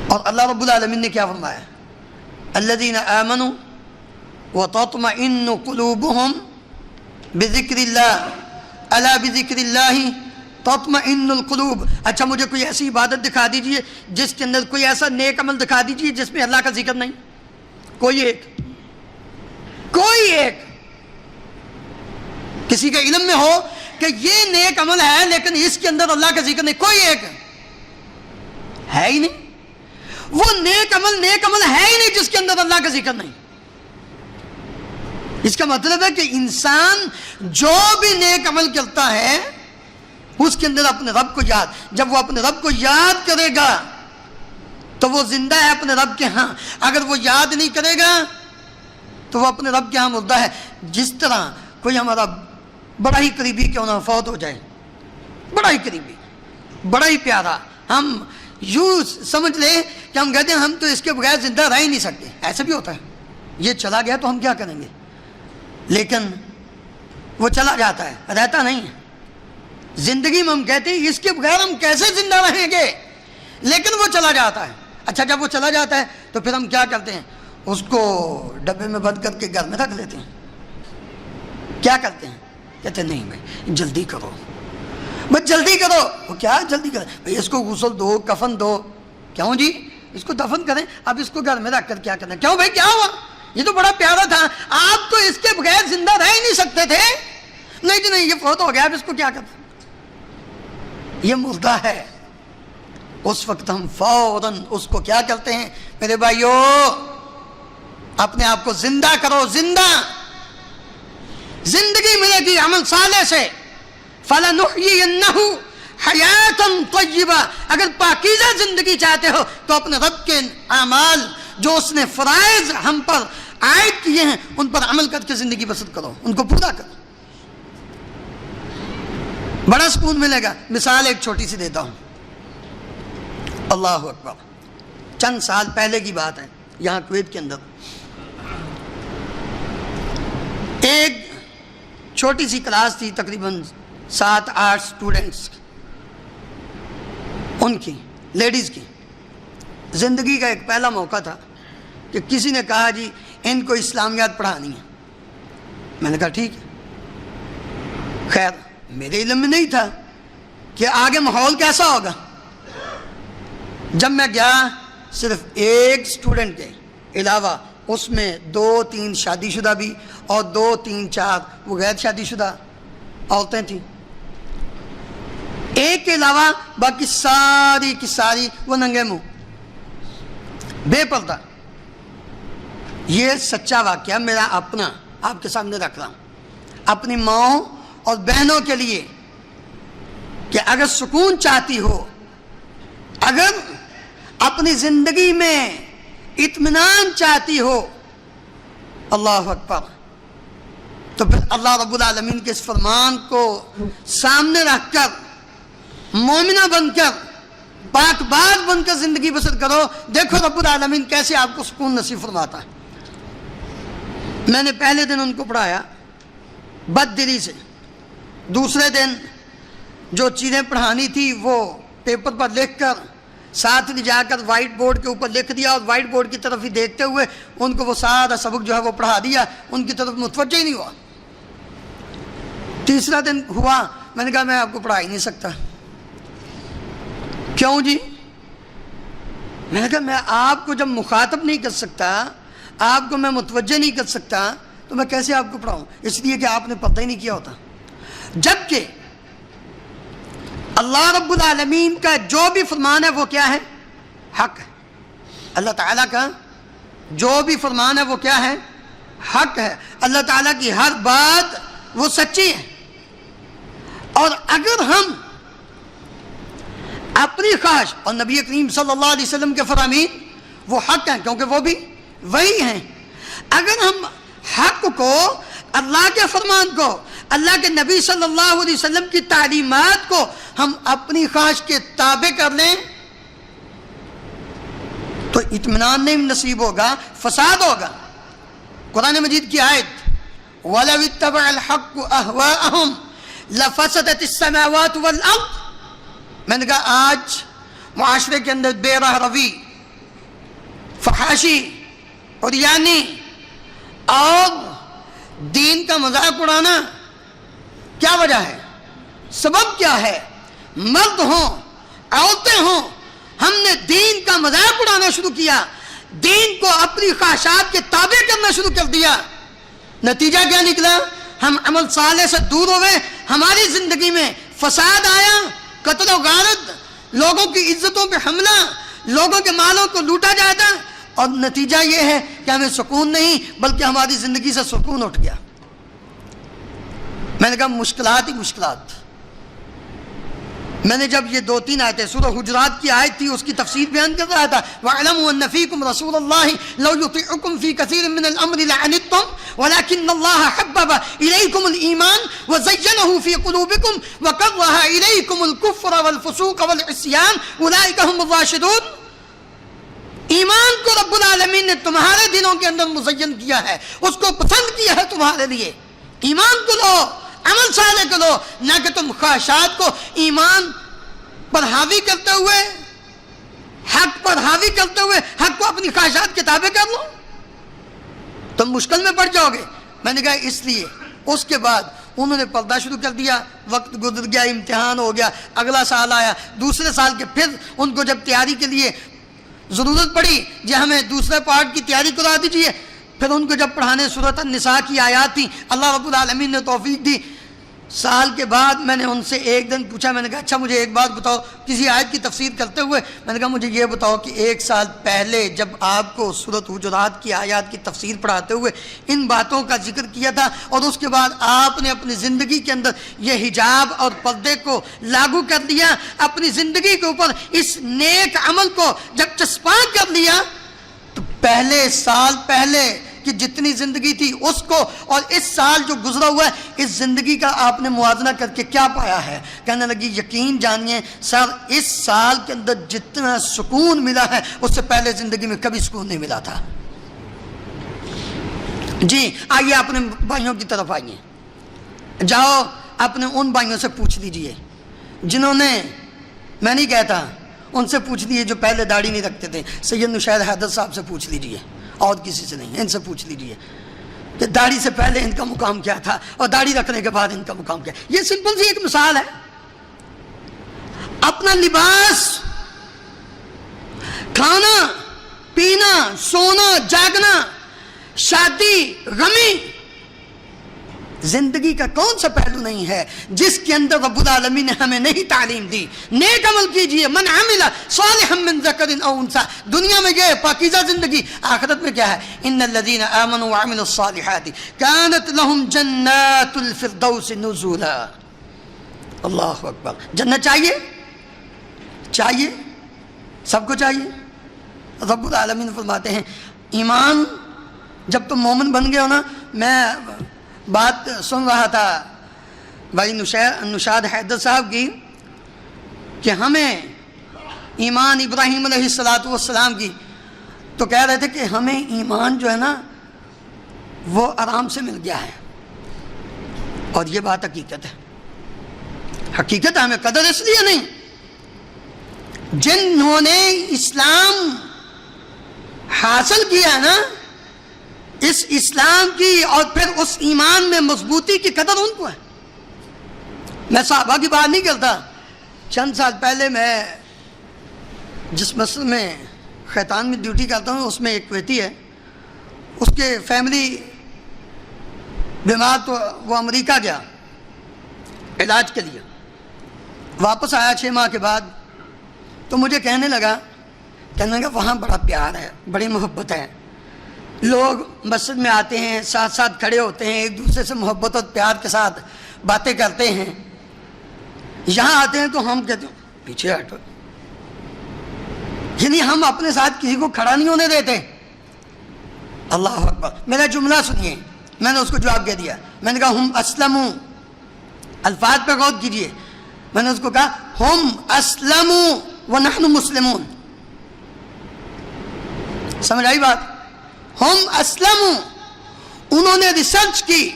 اور اللہ رب العالمین نے کیا فرمایا؟ الذین آمنوا وتطمئن قلوبهم بذکر اللہ الا بذکر اللہ تطمئن القلوب. اچھا مجھے کوئی ایسی عبادت دکھا دیجئے جس کے اندر کوئی ایسا نیک عمل دکھا دیجئے جس میں اللہ کا ذکر نہیں. کوئی ایک کسی کے علم میں ہو کہ یہ نیک عمل ہے لیکن اس کے اندر اللہ کا ذکر نہیں، کوئی ایک ہے ہی نہیں. وہ نیک عمل ہے ہی نہیں جس کے اندر اللہ کا ذکر نہیں. اس کا مطلب ہے کہ انسان جو بھی نیک عمل کرتا ہے اس کے اندر اپنے رب کو یاد، جب وہ اپنے رب کو یاد کرے گا تو وہ زندہ ہے اپنے رب کے ہاں. اگر وہ یاد نہیں کرے گا تو وہ اپنے رب کے ہاں مردہ ہے. جس طرح کوئی ہمارا بڑا ہی قریبی کیوں نہ فوت ہو جائے، بڑا ہی قریبی، بڑا ہی پیارا، ہم یوں سمجھ لیں کہ ہم کہتے ہیں ہم تو اس کے بغیر زندہ رہ ہی نہیں سکتے. ایسا بھی ہوتا ہے، یہ چلا گیا تو ہم کیا کریں گے، لیکن وہ چلا جاتا ہے، رہتا نہیں ہے. زندگی میں ہم کہتے ہیں اس کے بغیر ہم کیسے زندہ رہیں گے، لیکن وہ چلا جاتا ہے. اچھا جب وہ چلا جاتا ہے تو پھر ہم کیا کرتے ہیں؟ اس کو ڈبے میں بند کر کے گھر میں رکھ لیتے ہیں. کیا کرتے ہیں؟ کہتے ہیں نہیں بھائی جلدی کرو، بس جلدی کرو. وہ کیا جلدی کرو بھائی، اس کو غسل دو، کفن دو. کیوں جی؟ اس کو دفن کریں. اب اس کو گھر میں رکھ کر کیا کرنا؟ کیوں بھائی کیا ہوا؟ یہ تو بڑا پیارا تھا، آپ تو اس کے بغیر زندہ رہ ہی نہیں سکتے تھے. نہیں جی نہیں، یہ فوت ہو گیا، اب اس کو کیا کرنا، یہ مردہ ہے. اس وقت ہم فوراً اس کو کیا کرتے ہیں؟ میرے بھائیو اپنے آپ کو زندہ کرو. زندگی ملے گی عمل صالح سے. فَلَنُحْيِيَنَّهُ حَيَاتًا طَيِّبَةً. اگر پاکیزہ زندگی چاہتے ہو تو اپنے رب کے اعمال جو اس نے فرائض ہم پر عائد کیے ہیں ان پر عمل کر کے زندگی بسر کرو، ان کو پورا کرو، بڑا سکون ملے گا. مثال ایک چھوٹی سی دیتا ہوں. اللہ اکبر. چند سال پہلے کی بات ہے، یہاں کویت کے اندر ایک چھوٹی سی کلاس تھی، تقریباً 7-8 اسٹوڈنٹس، ان کی لیڈیز کی. زندگی کا ایک پہلا موقع تھا کہ کسی نے کہا جی ان کو اسلامیات پڑھانی ہے. میں نے کہا ٹھیک ہے. خیر میرے علم میں نہیں تھا کہ آگے ماحول کیسا ہوگا. جب میں گیا صرف ایک اسٹوڈنٹ کے علاوہ اس میں 2-3 شادی شدہ بھی اور 2-3-4 وہ غیر شادی شدہ عورتیں تھیں. ایک کے علاوہ باقی ساری کی ساری وہ ننگے منہ بے پردہ. یہ سچا واقعہ میرا اپنا آپ کے سامنے رکھ رہا ہوں، اپنی ماؤں اور بہنوں کے لیے کہ اگر سکون چاہتی ہو، اگر اپنی زندگی میں اطمینان چاہتی ہو، اللہ اکبر، تو پھر اللہ رب العالمین کے اس فرمان کو سامنے رکھ کر مومنہ بن کر پاک باز بن کر زندگی بسر کرو. دیکھو رب العالمین کیسے آپ کو سکون نصیب فرماتا ہے. میں نے پہلے دن ان کو پڑھایا بد دلی سے، دوسرے دن جو چیزیں پڑھانی تھی وہ پیپر پر لکھ کر ساتھ لے جا کر وائٹ بورڈ کے اوپر لکھ دیا، اور وائٹ بورڈ کی طرف ہی دیکھتے ہوئے ان کو وہ سارا سبق جو ہے وہ پڑھا دیا، ان کی طرف متوجہ ہی نہیں ہوا. تیسرا دن ہوا، میں نے کہا میں آپ کو پڑھا ہی نہیں سکتا. کیوں جی؟ میں نے کہا میں آپ کو جب مخاطب نہیں کر سکتا، آپ کو میں متوجہ نہیں کر سکتا، تو میں کیسے آپ کو پڑھاؤں؟ اس لیے کہ آپ نے پتہ ہی نہیں کیا ہوتا. جبکہ اللہ رب العالمین کا جو بھی فرمان ہے وہ کیا ہے؟ حق ہے. اللہ تعالیٰ کا جو بھی فرمان ہے وہ کیا ہے؟ حق ہے. اللہ تعالیٰ کی ہر بات وہ سچی ہے. اور اگر ہم اپنی خواہش، اور نبی کریم صلی اللہ علیہ وسلم کے فرامین وہ حق ہیں کیونکہ وہ بھی وہی ہیں، اگر ہم حق کو، اللہ کے فرمان کو، اللہ کے نبی صلی اللہ علیہ وسلم کی تعلیمات کو ہم اپنی خواہش کے تابع کر لیں تو اطمینان نہیں نصیب ہوگا، فساد ہوگا. قرآن مجید کی آیت وَلَوِ اتَّبَعَ الْحَقُّ أَهْوَاءَهُمْ لَفَسَدَتِ السَّمَاوَاتُ وَالْأَرْضُ. میں نے کہا آج معاشرے کے اندر بے راہ روی، فحاشی، عریانی اور دین کا مذاق اڑانا، کیا وجہ ہے؟ سبب کیا ہے؟ مرد ہوں، عورتیں ہوں، ہم نے دین کا مذاق اڑانا شروع کیا، دین کو اپنی خواہشات کے تابع کرنا شروع کر دیا. نتیجہ کیا نکلا؟ ہم عمل صالح سے دور ہو گئے، ہماری زندگی میں فساد آیا، قتل و غارت، لوگوں کی عزتوں پہ حملہ، لوگوں کے مالوں کو لوٹا جاتا، اور نتیجہ یہ ہے کہ ہمیں سکون نہیں بلکہ ہماری زندگی سے سکون اٹھ گیا. میں نے کہا مشکلات ہی مشکلات. میں نے جب یہ 2-3 آیتیں، سورہ حجرات کی آیت تھی اس کی تفسیر بیان کر رہا تھا، وَاعْلَمُوا أَنَّ فِيكُمْ رَسُولَ اللَّهِ لَوْ يُطِيعُكُمْ فِي كَثِيرٍ مِّنَ الْأَمْرِ لَعَنِتُّمْ وَلَكِنَّ اللَّهَ حَبَّبَ إِلَيْكُمُ الْإِيمَانَ وَزَيَّنَهُ فِي قُلُوبِكُمْ وَكَرَّهَ إِلَيْكُمُ الْكُفْرَ وَالْفُسُوقَ وَالْعِصْيَانَ أُولَٰئِكَ هُمُ الرَّاشِدُونَ. ایمان کو رب العالمین نے تمہارے دلوں کے اندر مزین کیا ہے، اس کو پسند کیا ہے تمہارے لیے. ایمان کو لو، عمل صالح کو لو، نہ کہ تم خواہشات کو ایمان پر حاوی کرتے ہوئے، حق پر حاوی کرتے ہوئے حق کو اپنی خواہشات کے تابع کر لو، تم مشکل میں پڑ جاؤ گے. میں نے کہا اس لیے اس کے بعد انہوں نے پردہ شروع کر دیا، وقت گزر گیا، امتحان ہو گیا، اگلا سال آیا، دوسرے سال کے پھر ان کو جب تیاری کے لیے ضرورت پڑی جی ہمیں دوسرے پارٹ کی تیاری کرا دیجیے، پھر ان کو جب پڑھانے سورۃ النساء کی آیات تھی، اللہ رب العالمین نے توفیق دی. سال کے بعد میں نے ان سے ایک دن پوچھا، میں نے کہا اچھا مجھے ایک بات بتاؤ، کسی آیت کی تفسیر کرتے ہوئے میں نے کہا مجھے یہ بتاؤ کہ 1 سال پہلے جب آپ کو سورۃ حجرات کی آیات کی تفسیر پڑھاتے ہوئے ان باتوں کا ذکر کیا تھا، اور اس کے بعد آپ نے اپنی زندگی کے اندر یہ حجاب اور پردے کو لاگو کر دیا، اپنی زندگی کے اوپر اس نیک عمل کو جب چسپاں کر لیا، تو پہلے سال پہلے کہ جتنی زندگی تھی اس کو اور اس سال جو گزرا ہوا ہے اس زندگی کا آپ نے موازنہ کر کے کیا پایا ہے؟ کہنے لگی یقین جانیے سر، اس سال کے اندر جتنا سکون ملا ہے اس سے پہلے زندگی میں کبھی سکون نہیں ملا تھا. جی آئیے اپنے بھائیوں کی طرف آئیے، جاؤ اپنے ان بھائیوں سے پوچھ لیجئے جنہوں نے، میں نہیں کہتا ان سے پوچھ لیجئے جو پہلے داڑھی نہیں رکھتے تھے، سید نشید حیدر صاحب سے پوچھ لیجئے، اور کسی سے نہیں، ان سے پوچھ لیجئے کہ داڑھی سے پہلے ان کا مقام کیا تھا اور داڑھی رکھنے کے بعد ان کا مقام کیا. یہ سمپل سی ایک مثال ہے. اپنا لباس، کھانا پینا، سونا جاگنا، شادی غمی، زندگی کا کون سا پہلو نہیں ہے جس کے اندر رب العالمین نے ہمیں نہیں تعلیم دی؟ نیک عمل کیجئے، من عمل صالحا من ذکر او انثی. دنیا میں یہ پاکیزہ زندگی، آخرت میں کیا ہے؟ ان الذین آمنوا وعملوا الصالحات كانت لهم جنات الفردوس نزلا. اللہ اکبر. جنت چاہیے؟ چاہیے، سب کو چاہیے. رب العالمین فرماتے ہیں ایمان جب تم مومن بن گئے ہو نا، میں بات سن رہا تھا بھائی نشاد حیدر صاحب کی کہ ہمیں ایمان ابراہیم علیہ السلام کی، تو کہہ رہے تھے کہ ہمیں ایمان جو ہے نا وہ آرام سے مل گیا ہے، اور یہ بات حقیقت ہے، حقیقت ہے، ہمیں قدر اس لیے نہیں، جنہوں نے اسلام حاصل کیا نا، اس اسلام کی اور پھر اس ایمان میں مضبوطی کی قدر ان کو ہے۔ میں صحابہ کی بات نہیں کرتا، چند سال پہلے میں جس مسجد میں خیتان میں ڈیوٹی کرتا ہوں اس میں ایک کویتی ہے، اس کے فیملی بیمار، تو وہ امریکہ گیا علاج کے لیے، واپس آیا 6 ماہ کے بعد، تو مجھے کہنے لگا وہاں بڑا پیار ہے، بڑی محبت ہے، لوگ مسجد میں آتے ہیں، ساتھ ساتھ کھڑے ہوتے ہیں، ایک دوسرے سے محبت اور پیار کے ساتھ باتیں کرتے ہیں، یہاں آتے ہیں تو ہم کہتے ہیں پیچھے ہٹو، یعنی ہم اپنے ساتھ کسی کو کھڑا نہیں ہونے دیتے۔ اللہ اکبر، میرا جملہ سنیے، میں نے اس کو جواب دے دیا، میں نے کہا ہم اسلموا، الفاظ پہ غور کیجیے، میں نے اس کو کہا ہم اسلموا ونحن مسلمون، سمجھ آئی بات؟ ہم اسلموا، انہوں نے ریسرچ کی،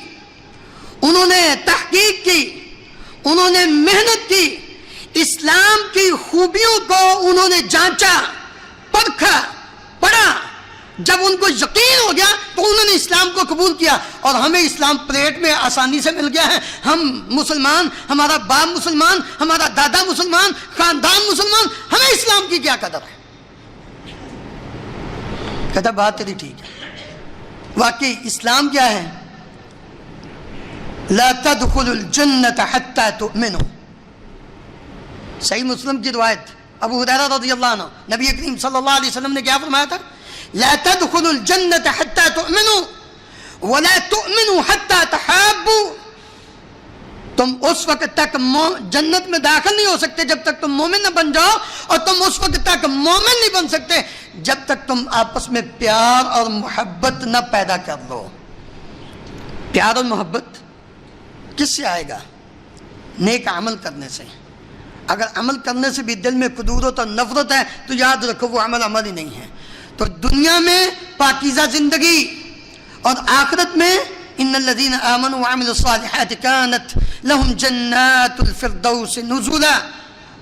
انہوں نے تحقیق کی، انہوں نے محنت کی، اسلام کی خوبیوں کو انہوں نے جانچا، پرکھا، پڑھا، جب ان کو یقین ہو گیا تو انہوں نے اسلام کو قبول کیا، اور ہمیں اسلام پلیٹ میں آسانی سے مل گیا ہے، ہم مسلمان، ہمارا باپ مسلمان، ہمارا دادا مسلمان، خاندان مسلمان، ہمیں اسلام کی کیا قدر ہے؟ کہتا بات تیری ٹھیک ہے، واقعی اسلام کیا ہے؟ لا تدخلوا الجنة حتى تؤمنوا، صحیح مسلم کی روایت، ابو ہریرہ رضی اللہ عنہ، نبی کریم صلی اللہ علیہ وسلم نے کیا فرمایا تھا؟ لا تدخلوا الجنة حتى تؤمنوا ولا تؤمنوا حتى تحابوا، تم اس وقت تک جنت میں داخل نہیں ہو سکتے جب تک تم مومن نہ بن جاؤ، اور تم اس وقت تک مومن نہیں بن سکتے جب تک تم آپس میں پیار اور محبت نہ پیدا کر لو۔ پیار اور محبت کس سے آئے گا؟ نیک عمل کرنے سے۔ اگر عمل کرنے سے بھی دل میں کدورت اور نفرت ہے تو یاد رکھو وہ عمل ہی نہیں ہے۔ تو دنیا میں پاکیزہ زندگی، اور آخرت میں ان الذین آمنوا وعملوا الصالحات كانت لهم جنات الفردوس نزلا،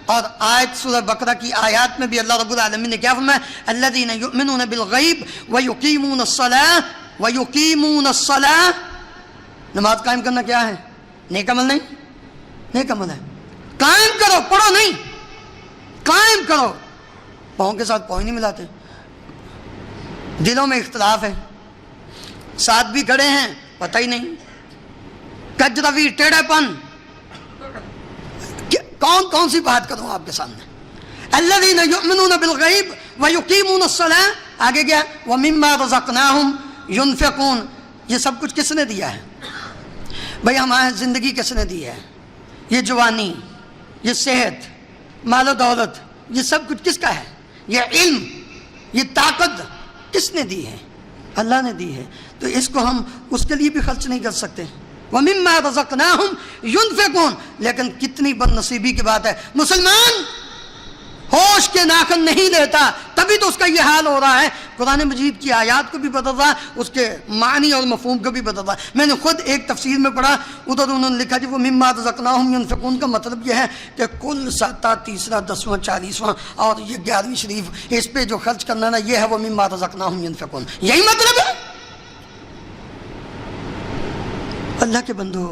اور آیت سورہ بقرہ کی آیات میں بھی اللہ رب العالمین نے کیا فرمایا؟ الذین یؤمنون بالغیب ویقیمون الصلاۃ، نماز قائم کرنا کیا ہے؟ نیک عمل نہیں؟ نیک عمل ہے، قائم کرو، پڑھو نہیں، قائم کرو۔ پاؤں کے ساتھ پاؤں نہیں ملاتے، دلوں میں اختلاف ہے، ساتھ بھی کھڑے ہیں پتہ ہی نہیں، کجروی، ٹیڑھا پن، کون سی بات کروں آپ کے سامنے؟ الذین یؤمنون بالغیب ویقیمون الصلاۃ، آگے گیا ومما رزقناہم ینفقون، یہ سب کچھ کس نے دیا ہے بھائی؟ ہماری زندگی کس نے دی ہے؟ یہ جوانی، یہ صحت، مال و دولت، یہ سب کچھ کس کا ہے؟ یہ علم، یہ طاقت کس نے دی ہے؟ اللہ نے دی ہے، تو اس کو ہم اس کے لیے بھی خرچ نہیں کر سکتے۔ وَمِمَّا رَزَقْنَاهُمْ يُنْفِقُونَ، لیکن کتنی بد نصیبی کی بات ہے، مسلمان ہوش کے ناخن نہیں لیتا، تبھی تو اس کا یہ حال ہو رہا ہے۔ قرآن مجید کی آیات کو بھی بدل رہا ہے، اس کے معنی اور مفہوم کو بھی بدل رہا ہے۔ میں نے خود ایک تفسیر میں پڑھا، ادھر انہوں نے لکھا کہ وہ مما رزقناہم ینفقون کا مطلب یہ ہے کہ کل 7، 30، 10، 40 اور یہ 11ویں شریف، اس پہ جو خرچ کرنا نا، یہ ہے وہ مما رزقناہم ینفقون، یہی مطلب ہے۔ اللہ کے بندو،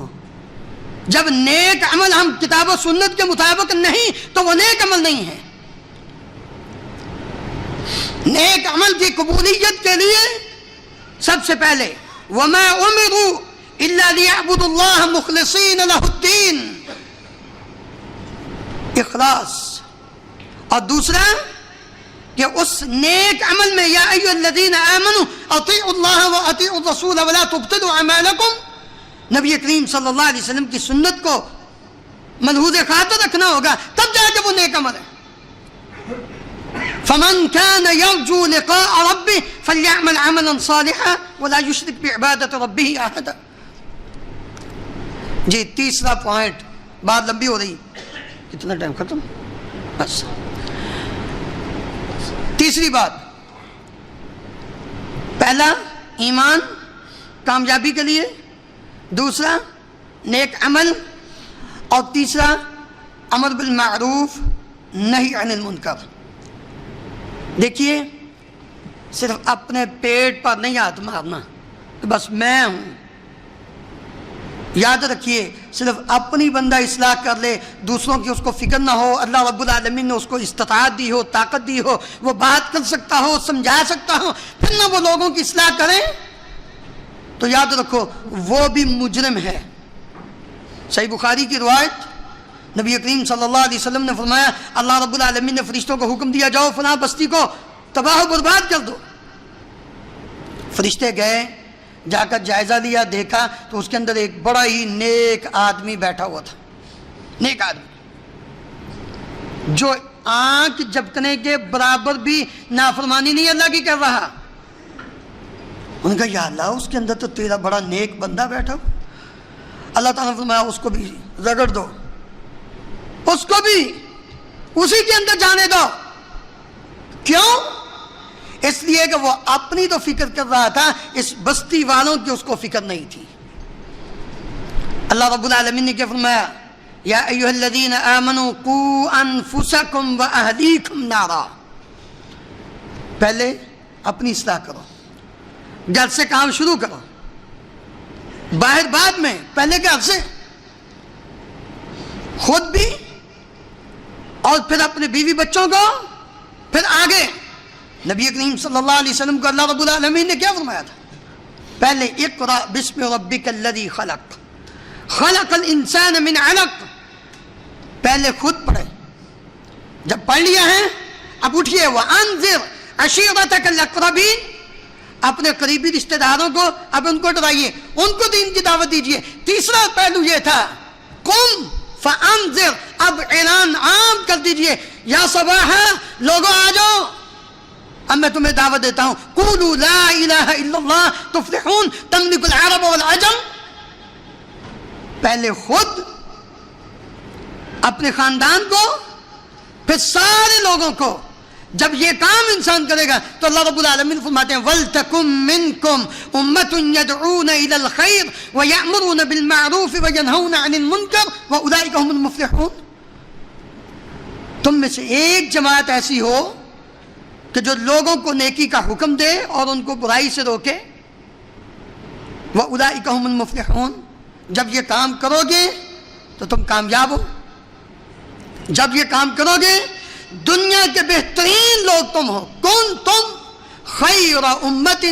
جب نیک عمل ہم کتاب و سنت کے مطابق نہیں تو وہ نیک عمل نہیں ہے۔ نیک عمل کی قبولیت کے لیے سب سے پہلے وَمَا أُمِرُوا إِلَّا لِيَعْبُدُوا اللَّهَ مُخْلِصِينَ لَهُ الدِّينَ، اخلاص، اور دوسرا کہ اس نیک عمل میں یا ایھا الذین آمنوا اطیعوا اللہ واطیعوا الرسول ولا تبطلوا اعمالکم، نبی کریم صلی اللہ علیہ وسلم کی سنت کو ملحوظ خاطر رکھنا ہوگا، تب جا کے وہ نیک عمل ہے۔ فمن كان يرجو لقاء ربه فليعمل عملا صالحا ولا يشرك بعبادة ربه أحدا، جی تیسرا پوائنٹ، بات لمبی ہو رہی، کتنا ٹائم ختم؟ بس تیسری بات، پہلا ایمان کامیابی کے لیے، دوسرا نیک عمل، اور تیسرا امر بالمعروف نہی عن المنکر۔ دیکھیے صرف اپنے پیٹ پر نہیں ہاتھ مارنا کہ بس میں ہوں، یاد رکھیے صرف اپنی بندہ اصلاح کر لے، دوسروں کی اس کو فکر نہ ہو، اللہ رب العالمین نے اس کو استطاعت دی ہو، طاقت دی ہو، وہ بات کر سکتا ہو، سمجھا سکتا ہو، پھر نہ وہ لوگوں کی اصلاح کریں، تو یاد رکھو وہ بھی مجرم ہے۔ صحیح بخاری کی روایت، نبی کریم صلی اللہ علیہ وسلم نے فرمایا اللہ رب العالمین نے فرشتوں کو حکم دیا جاؤ فلاں بستی کو تباہ و برباد کر دو۔ فرشتے گئے، جا کر جائزہ لیا، دیکھا تو اس کے اندر ایک بڑا ہی نیک آدمی بیٹھا ہوا تھا، نیک آدمی جو آنکھ جھپکنے کے برابر بھی نافرمانی نہیں اللہ کی کر رہا۔ ان کا یا اللہ اس کے اندر تو تیرا بڑا نیک بندہ بیٹھا ہوا۔ اللہ تعالیٰ نے فرمایا اس کو بھی رگڑ دو، اس کو بھی اسی کے اندر جانے دو۔ کیوں؟ اس لیے کہ وہ اپنی تو فکر کر رہا تھا، اس بستی والوں کی اس کو فکر نہیں تھی۔ اللہ رب العالمین نے کیا فرمایا؟ یا ایھا الذین آمنوا قوا انفسکم واہلیکم نارا۔ پہلے اپنی اصلاح کرو، گھر سے کام شروع کرو، باہر بعد میں، پہلے گھر سے، خود بھی اور پھر اپنے بیوی بچوں کو، پھر آگے۔ نبی کریم صلی اللہ علیہ وسلم کو اللہ رب العالمین نے کیا فرمایا تھا؟ پہلے اقرأ بسم ربک الذی خلق، خلق الانسان من علق۔ پہلے خود پڑھے، جب پڑھ لیا ہے اب اٹھئے وانذر عشیرتک الاقربین، اپنے قریبی رشتہ داروں کو اب ان کو ڈرائیے، ان کو دین کی دعوت دیجیے۔ تیسرا پہلو یہ تھا قم فانذر، اب اعلان عام کر دیجیے، یا صباحا لوگوں آ جاؤ، اب میں تمہیں دعوت دیتا ہوں، قولوا لا الہ الا اللہ تفلحون تملک العرب والعجم۔ پہلے خود، اپنے خاندان کو، پھر سارے لوگوں کو۔ جب یہ کام انسان کرے گا تو اللہ رب العالمین فرماتے ہیں وَلْتَكُمْ مِنْكُمْ أُمَّةٌ يَدْعُونَ إِلَى الْخَيْرِ وَيَأْمُرُونَ بِالْمَعْرُوفِ وَيَنْهَوْنَ عَنِ الْمُنْكَرِ وَأُولَئِكَ هُمُ الْمُفْلِحُونَ۔ تم میں سے ایک جماعت ایسی ہو کہ جو لوگوں کو نیکی کا حکم دے اور ان کو برائی سے روکے، وَأُولَئِكَ هُمُ الْمُفْلِحُونَ۔ جب یہ کام کرو گے تو تم کامیاب ہو، جب یہ کام کرو گے دنیا کے بہترین لوگ تم ہو۔ کنتم خیر امت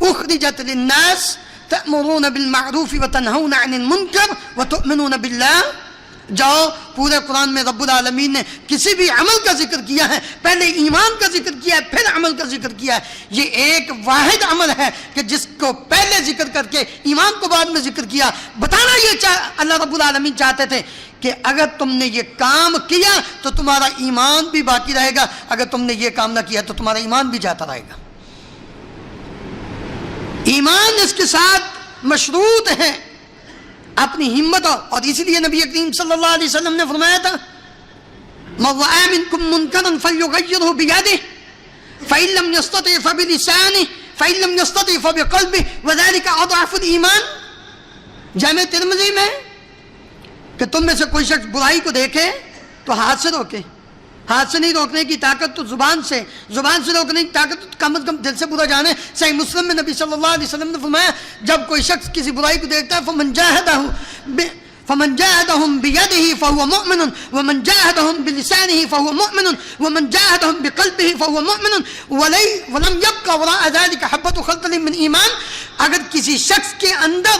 اخرجت للناس تأمرون بالمعروف وتنہون عن المنکر وتؤمنون باللہ۔ جاؤ، پورے قرآن میں رب العالمین نے کسی بھی عمل کا ذکر کیا ہے، پہلے ایمان کا ذکر کیا ہے، پھر عمل کا ذکر کیا ہے۔ یہ ایک واحد عمل ہے کہ جس کو پہلے ذکر کر کے ایمان کو بعد میں ذکر کیا۔ بتانا یہ اللہ رب العالمین چاہتے تھے کہ اگر تم نے یہ کام کیا تو تمہارا ایمان بھی باقی رہے گا، اگر تم نے یہ کام نہ کیا تو تمہارا ایمان بھی جاتا رہے گا۔ ایمان اس کے ساتھ مشروط ہے اپنی ہمت، اور اسی لیے نبی کریم صلی اللہ علیہ وسلم نے فرمایا تھا مَن رَأَىٰ مِنكُم مُنكَرًا فَلْيُغَيِّرْهُ بِيَدِهِ فَإِن لَّمْ يَسْتَطِعْ فَبِلِسَانِهِ فَإِن لَّمْ يَسْتَطِعْ فَبِقَلْبِهِ وَذَلِكَ أَضْعَفُ الْإِيمَانِ۔ جامع ترمذی میں کہ تم میں سے کوئی شخص برائی کو دیکھے تو ہاتھ سے روکے، ہاتھ سے نہیں روکنے کی طاقت تو زبان سے، زبان سے روکنے کی طاقت تو کم از کم دل سے برا جانے۔ صحیح مسلم میں نبی صلی اللہ علیہ وسلم نے فرمایا جب کوئی شخص کسی برائی کو دیکھتا ہے فمن جاہدہم بیدہ فہو مؤمن ومن جاہدہم بلسانہ فہو مؤمن ومن جاہدہم بقلبہ فہو مؤمن ولم یبق وراء ذلک حبۃ خردل من ایمان۔ اگر کسی شخص کے اندر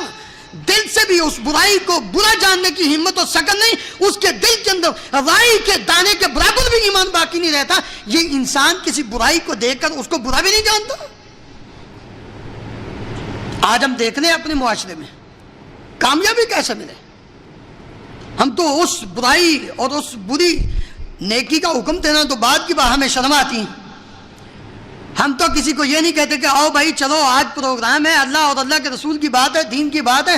دل سے بھی اس برائی کو برا جاننے کی ہمت اور سکن نہیں، اس کے دل کے اندر رائی کے دانے کے برابر بھی ایمان باقی نہیں رہتا، یہ انسان کسی برائی کو دیکھ کر اس کو برا بھی نہیں جانتا۔ آج ہم دیکھ لیں اپنے معاشرے میں کامیابی کیسے ملے، ہم تو اس برائی اور اس بری نیکی کا حکم دینا تو بعد کی بات، ہمیں شرم آتی ہیں۔ ہم تو کسی کو یہ نہیں کہتے کہ آؤ بھائی چلو آج پروگرام ہے، اللہ اور اللہ کے رسول کی بات ہے، دین کی بات ہے،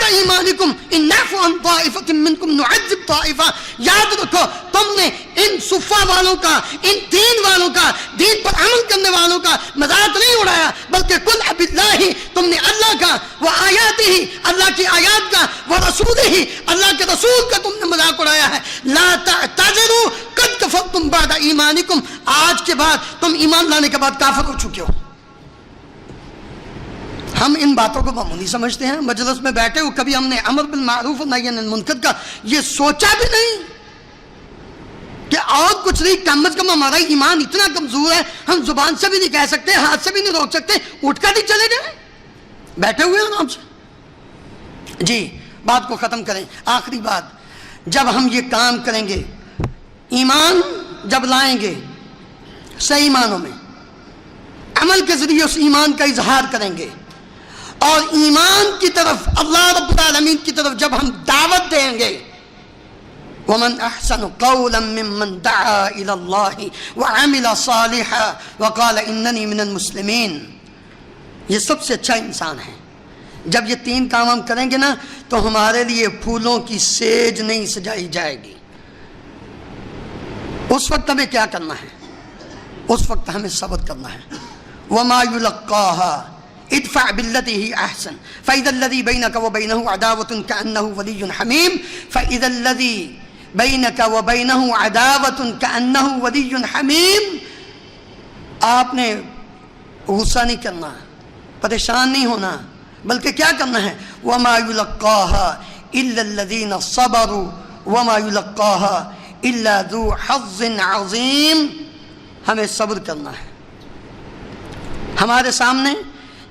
بعد ایمانکم ان نعفو عن طائفۃ منکم نعذب طائفہ. یاد رکھو تم نے ان صفہ والوں کا، ان دین والوں کا، دین پر عمل کرنے والوں کا مذاق نہیں اڑایا، بلکہ قل باللہ، تم نے اللہ کا، وہ آیاتہ، اللہ کی آیات کا، وہ رسولہ، اللہ کے رسول کا تم نے مذاق اڑایا ہے. لا تعتذروا قد کفرتم بعد ایمانکم، آج کے بعد تم ایمان لانے کے بعد کافر ہو چکے ہو. ہم ان باتوں کو معمولی سمجھتے ہیں. مجلس میں بیٹھے ہو، کبھی ہم نے امر بالمعروف و نہی عن المنکر کا یہ سوچا بھی نہیں کہ اور کچھ نہیں، کم از کم ہمارا ایمان اتنا کمزور ہے ہم زبان سے بھی نہیں کہہ سکتے، ہاتھ سے بھی نہیں روک سکتے، اٹھ کر نہیں چلے جائیں، بیٹھے ہوئے ہیں آرام سے. جی بات کو ختم کریں. آخری بات، جب ہم یہ کام کریں گے، ایمان جب لائیں گے صحیح معنوں میں، عمل کے ذریعے اس ایمان کا اظہار کریں گے، اور ایمان کی طرف، اللہ رب العالمین کی طرف جب ہم دعوت دیں گے، وَمَنْ أَحْسَنُ قَوْلًا مِّمَّنْ دَعَا إِلَى اللَّهِ وَعَمِلَ صَالِحًا وَقَالَ إِنَّنِي مِنَ الْمُسْلِمِينَ. یہ سب سے اچھا انسان ہے. جب یہ تین کام ہم کریں گے نا تو ہمارے لیے پھولوں کی سیج نہیں سجائی جائے گی. اس وقت ہمیں کیا کرنا ہے؟ اس وقت ہمیں صبر کرنا ہے. وَمَا يُلَقَّاهَا ادفع بالتي هي احسن فاذا الذي بينك وبينه عداوه كانه ولي حميم فاذا الذي بينك وبينه عداوه كانه ولي حميم. آپ نے غصہ نہیں کرنا، پریشان نہیں ہونا، بلکہ کیا کرنا ہے؟ وما يلقاها الا الذين صبروا وما يلقاها الا ذو حظ عظيم. ہمیں صبر کرنا ہے. ہمارے سامنے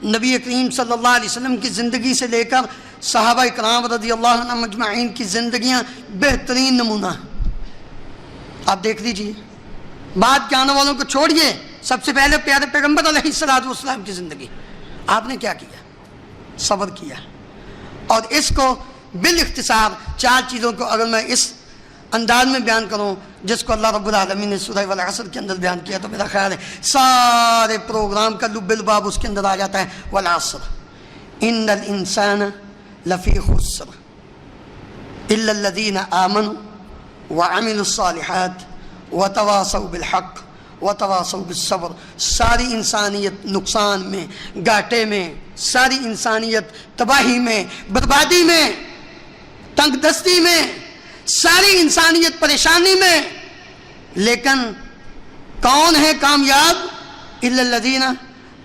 نبی کریم صلی اللہ علیہ وسلم کی زندگی سے لے کر صحابہ اکرام رضی اللہ عنہ مجمعین کی زندگیاں بہترین نمونہ ہیں. آپ دیکھ لیجئے، بعد کے آنے والوں کو چھوڑیے، سب سے پہلے پیارے پیغمبر علیہ السلام کی زندگی. آپ نے کیا کیا؟ صبر کیا. اور اس کو بالاختصار چار چیزوں کو اگر میں اس انداز میں بیان کروں جس کو اللہ رب العالمین نے سورہ والعصر کے اندر بیان کیا، تو میرا خیال ہے سارے پروگرام کا لب الباب اس کے اندر آ جاتا ہے. والعصر ان الانسان لفی خسر الا الذین آمنوا وعملوا الصالحات وتواصوا بالحق وتواصوا بالصبر. ساری انسانیت نقصان میں، گھاٹے میں، ساری انسانیت تباہی میں، بربادی میں، تنگ دستی میں، ساری انسانیت پریشانی میں، لیکن کون ہے کامیاب؟ الا الذین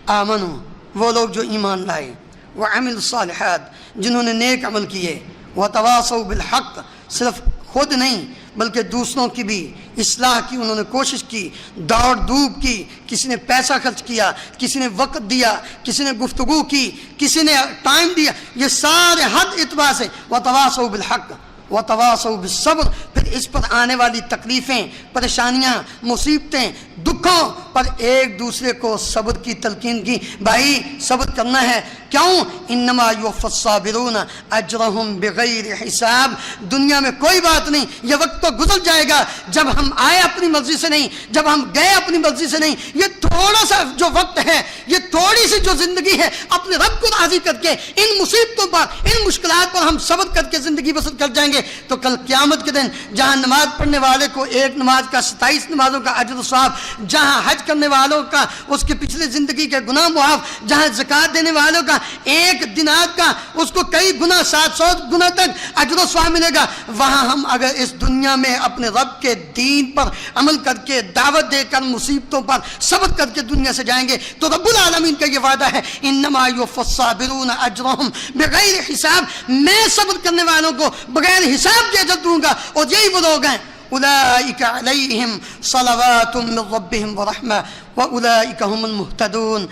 آمنوا، وہ لوگ جو ایمان لائے، وعملوا الصالحات، جنہوں نے نیک عمل کیے، وتواصوا بالحق، صرف خود نہیں بلکہ دوسروں کی بھی اصلاح کی انہوں نے کوشش کی، دوڑ دھوپ کی، کسی نے پیسہ خرچ کیا، کسی نے وقت دیا، کسی نے گفتگو کی، کسی نے ٹائم دیا، یہ سارے حد اعتبار سے وتواصوا بالحق وتواصوا بالصبر. پھر اس پر آنے والی تکلیفیں، پریشانیاں، مصیبتیں، دکھوں پر ایک دوسرے کو صبر کی تلقین کی. بھائی صبر کرنا ہے. کیوں؟ انما یوفی الصابرون اجرہم بغیر حساب. دنیا میں کوئی بات نہیں، یہ وقت تو گزر جائے گا. جب ہم آئے اپنی مرضی سے نہیں، جب ہم گئے اپنی مرضی سے نہیں. یہ تھوڑا سا جو وقت ہے، یہ تھوڑی سی جو زندگی ہے، اپنے رب کو راضی کر کے ان مصیبتوں پر، ان مشکلات پر ہم صبر کر کے زندگی بسر کر جائیں گے تو کل قیامت کے دن جہاں نماز پڑھنے والے کو ایک نماز کا 27 نمازوں کا اجر و ثواب، جہاں حج کرنے والوں کا اس کے پچھلے زندگی کے گناہ معاف، جہاں زکوٰۃ دینے والوں کا ایک دینار کا اس کو کئی گنا 700 گنا تک اجر و ثواب ملے گا. وہاں ہم اگر اس دنیا میں اپنے رب کے دین پر عمل کر کے، دعوت دے کر، مصیبتوں پر صبر کر کے دنیا سے جائیں گے تو رب العالمین کا یہ وعدہ ہے انما یوفی الصابرون اجرہم بغیر حساب. میں صبر کرنے والوں کو بغیر حساب کے اجر دوں گا. اور یہی وہ لوگ ہیں اولئک علیہم صلوات من ربہم ورحمہ واولئک هم المہتدون.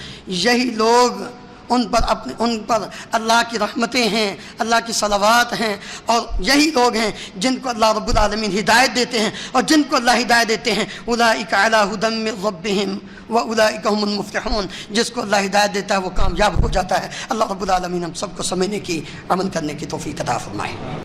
یہی لوگ ان پر اللہ کی رحمتیں ہیں، اللہ کی صلوات ہیں، اور یہی لوگ ہیں جن کو اللہ رب العالمین ہدایت دیتے ہیں. اور جن کو اللہ ہدایت دیتے ہیں اولئک علی ھدی من ربہم واولئک هم المفلحون. جس کو اللہ ہدایت دیتا ہے وہ کامیاب ہو جاتا ہے. اللہ رب العالمین ہم سب کو سمجھنے کی، عمل کرنے کی توفیق عطا فرمائے.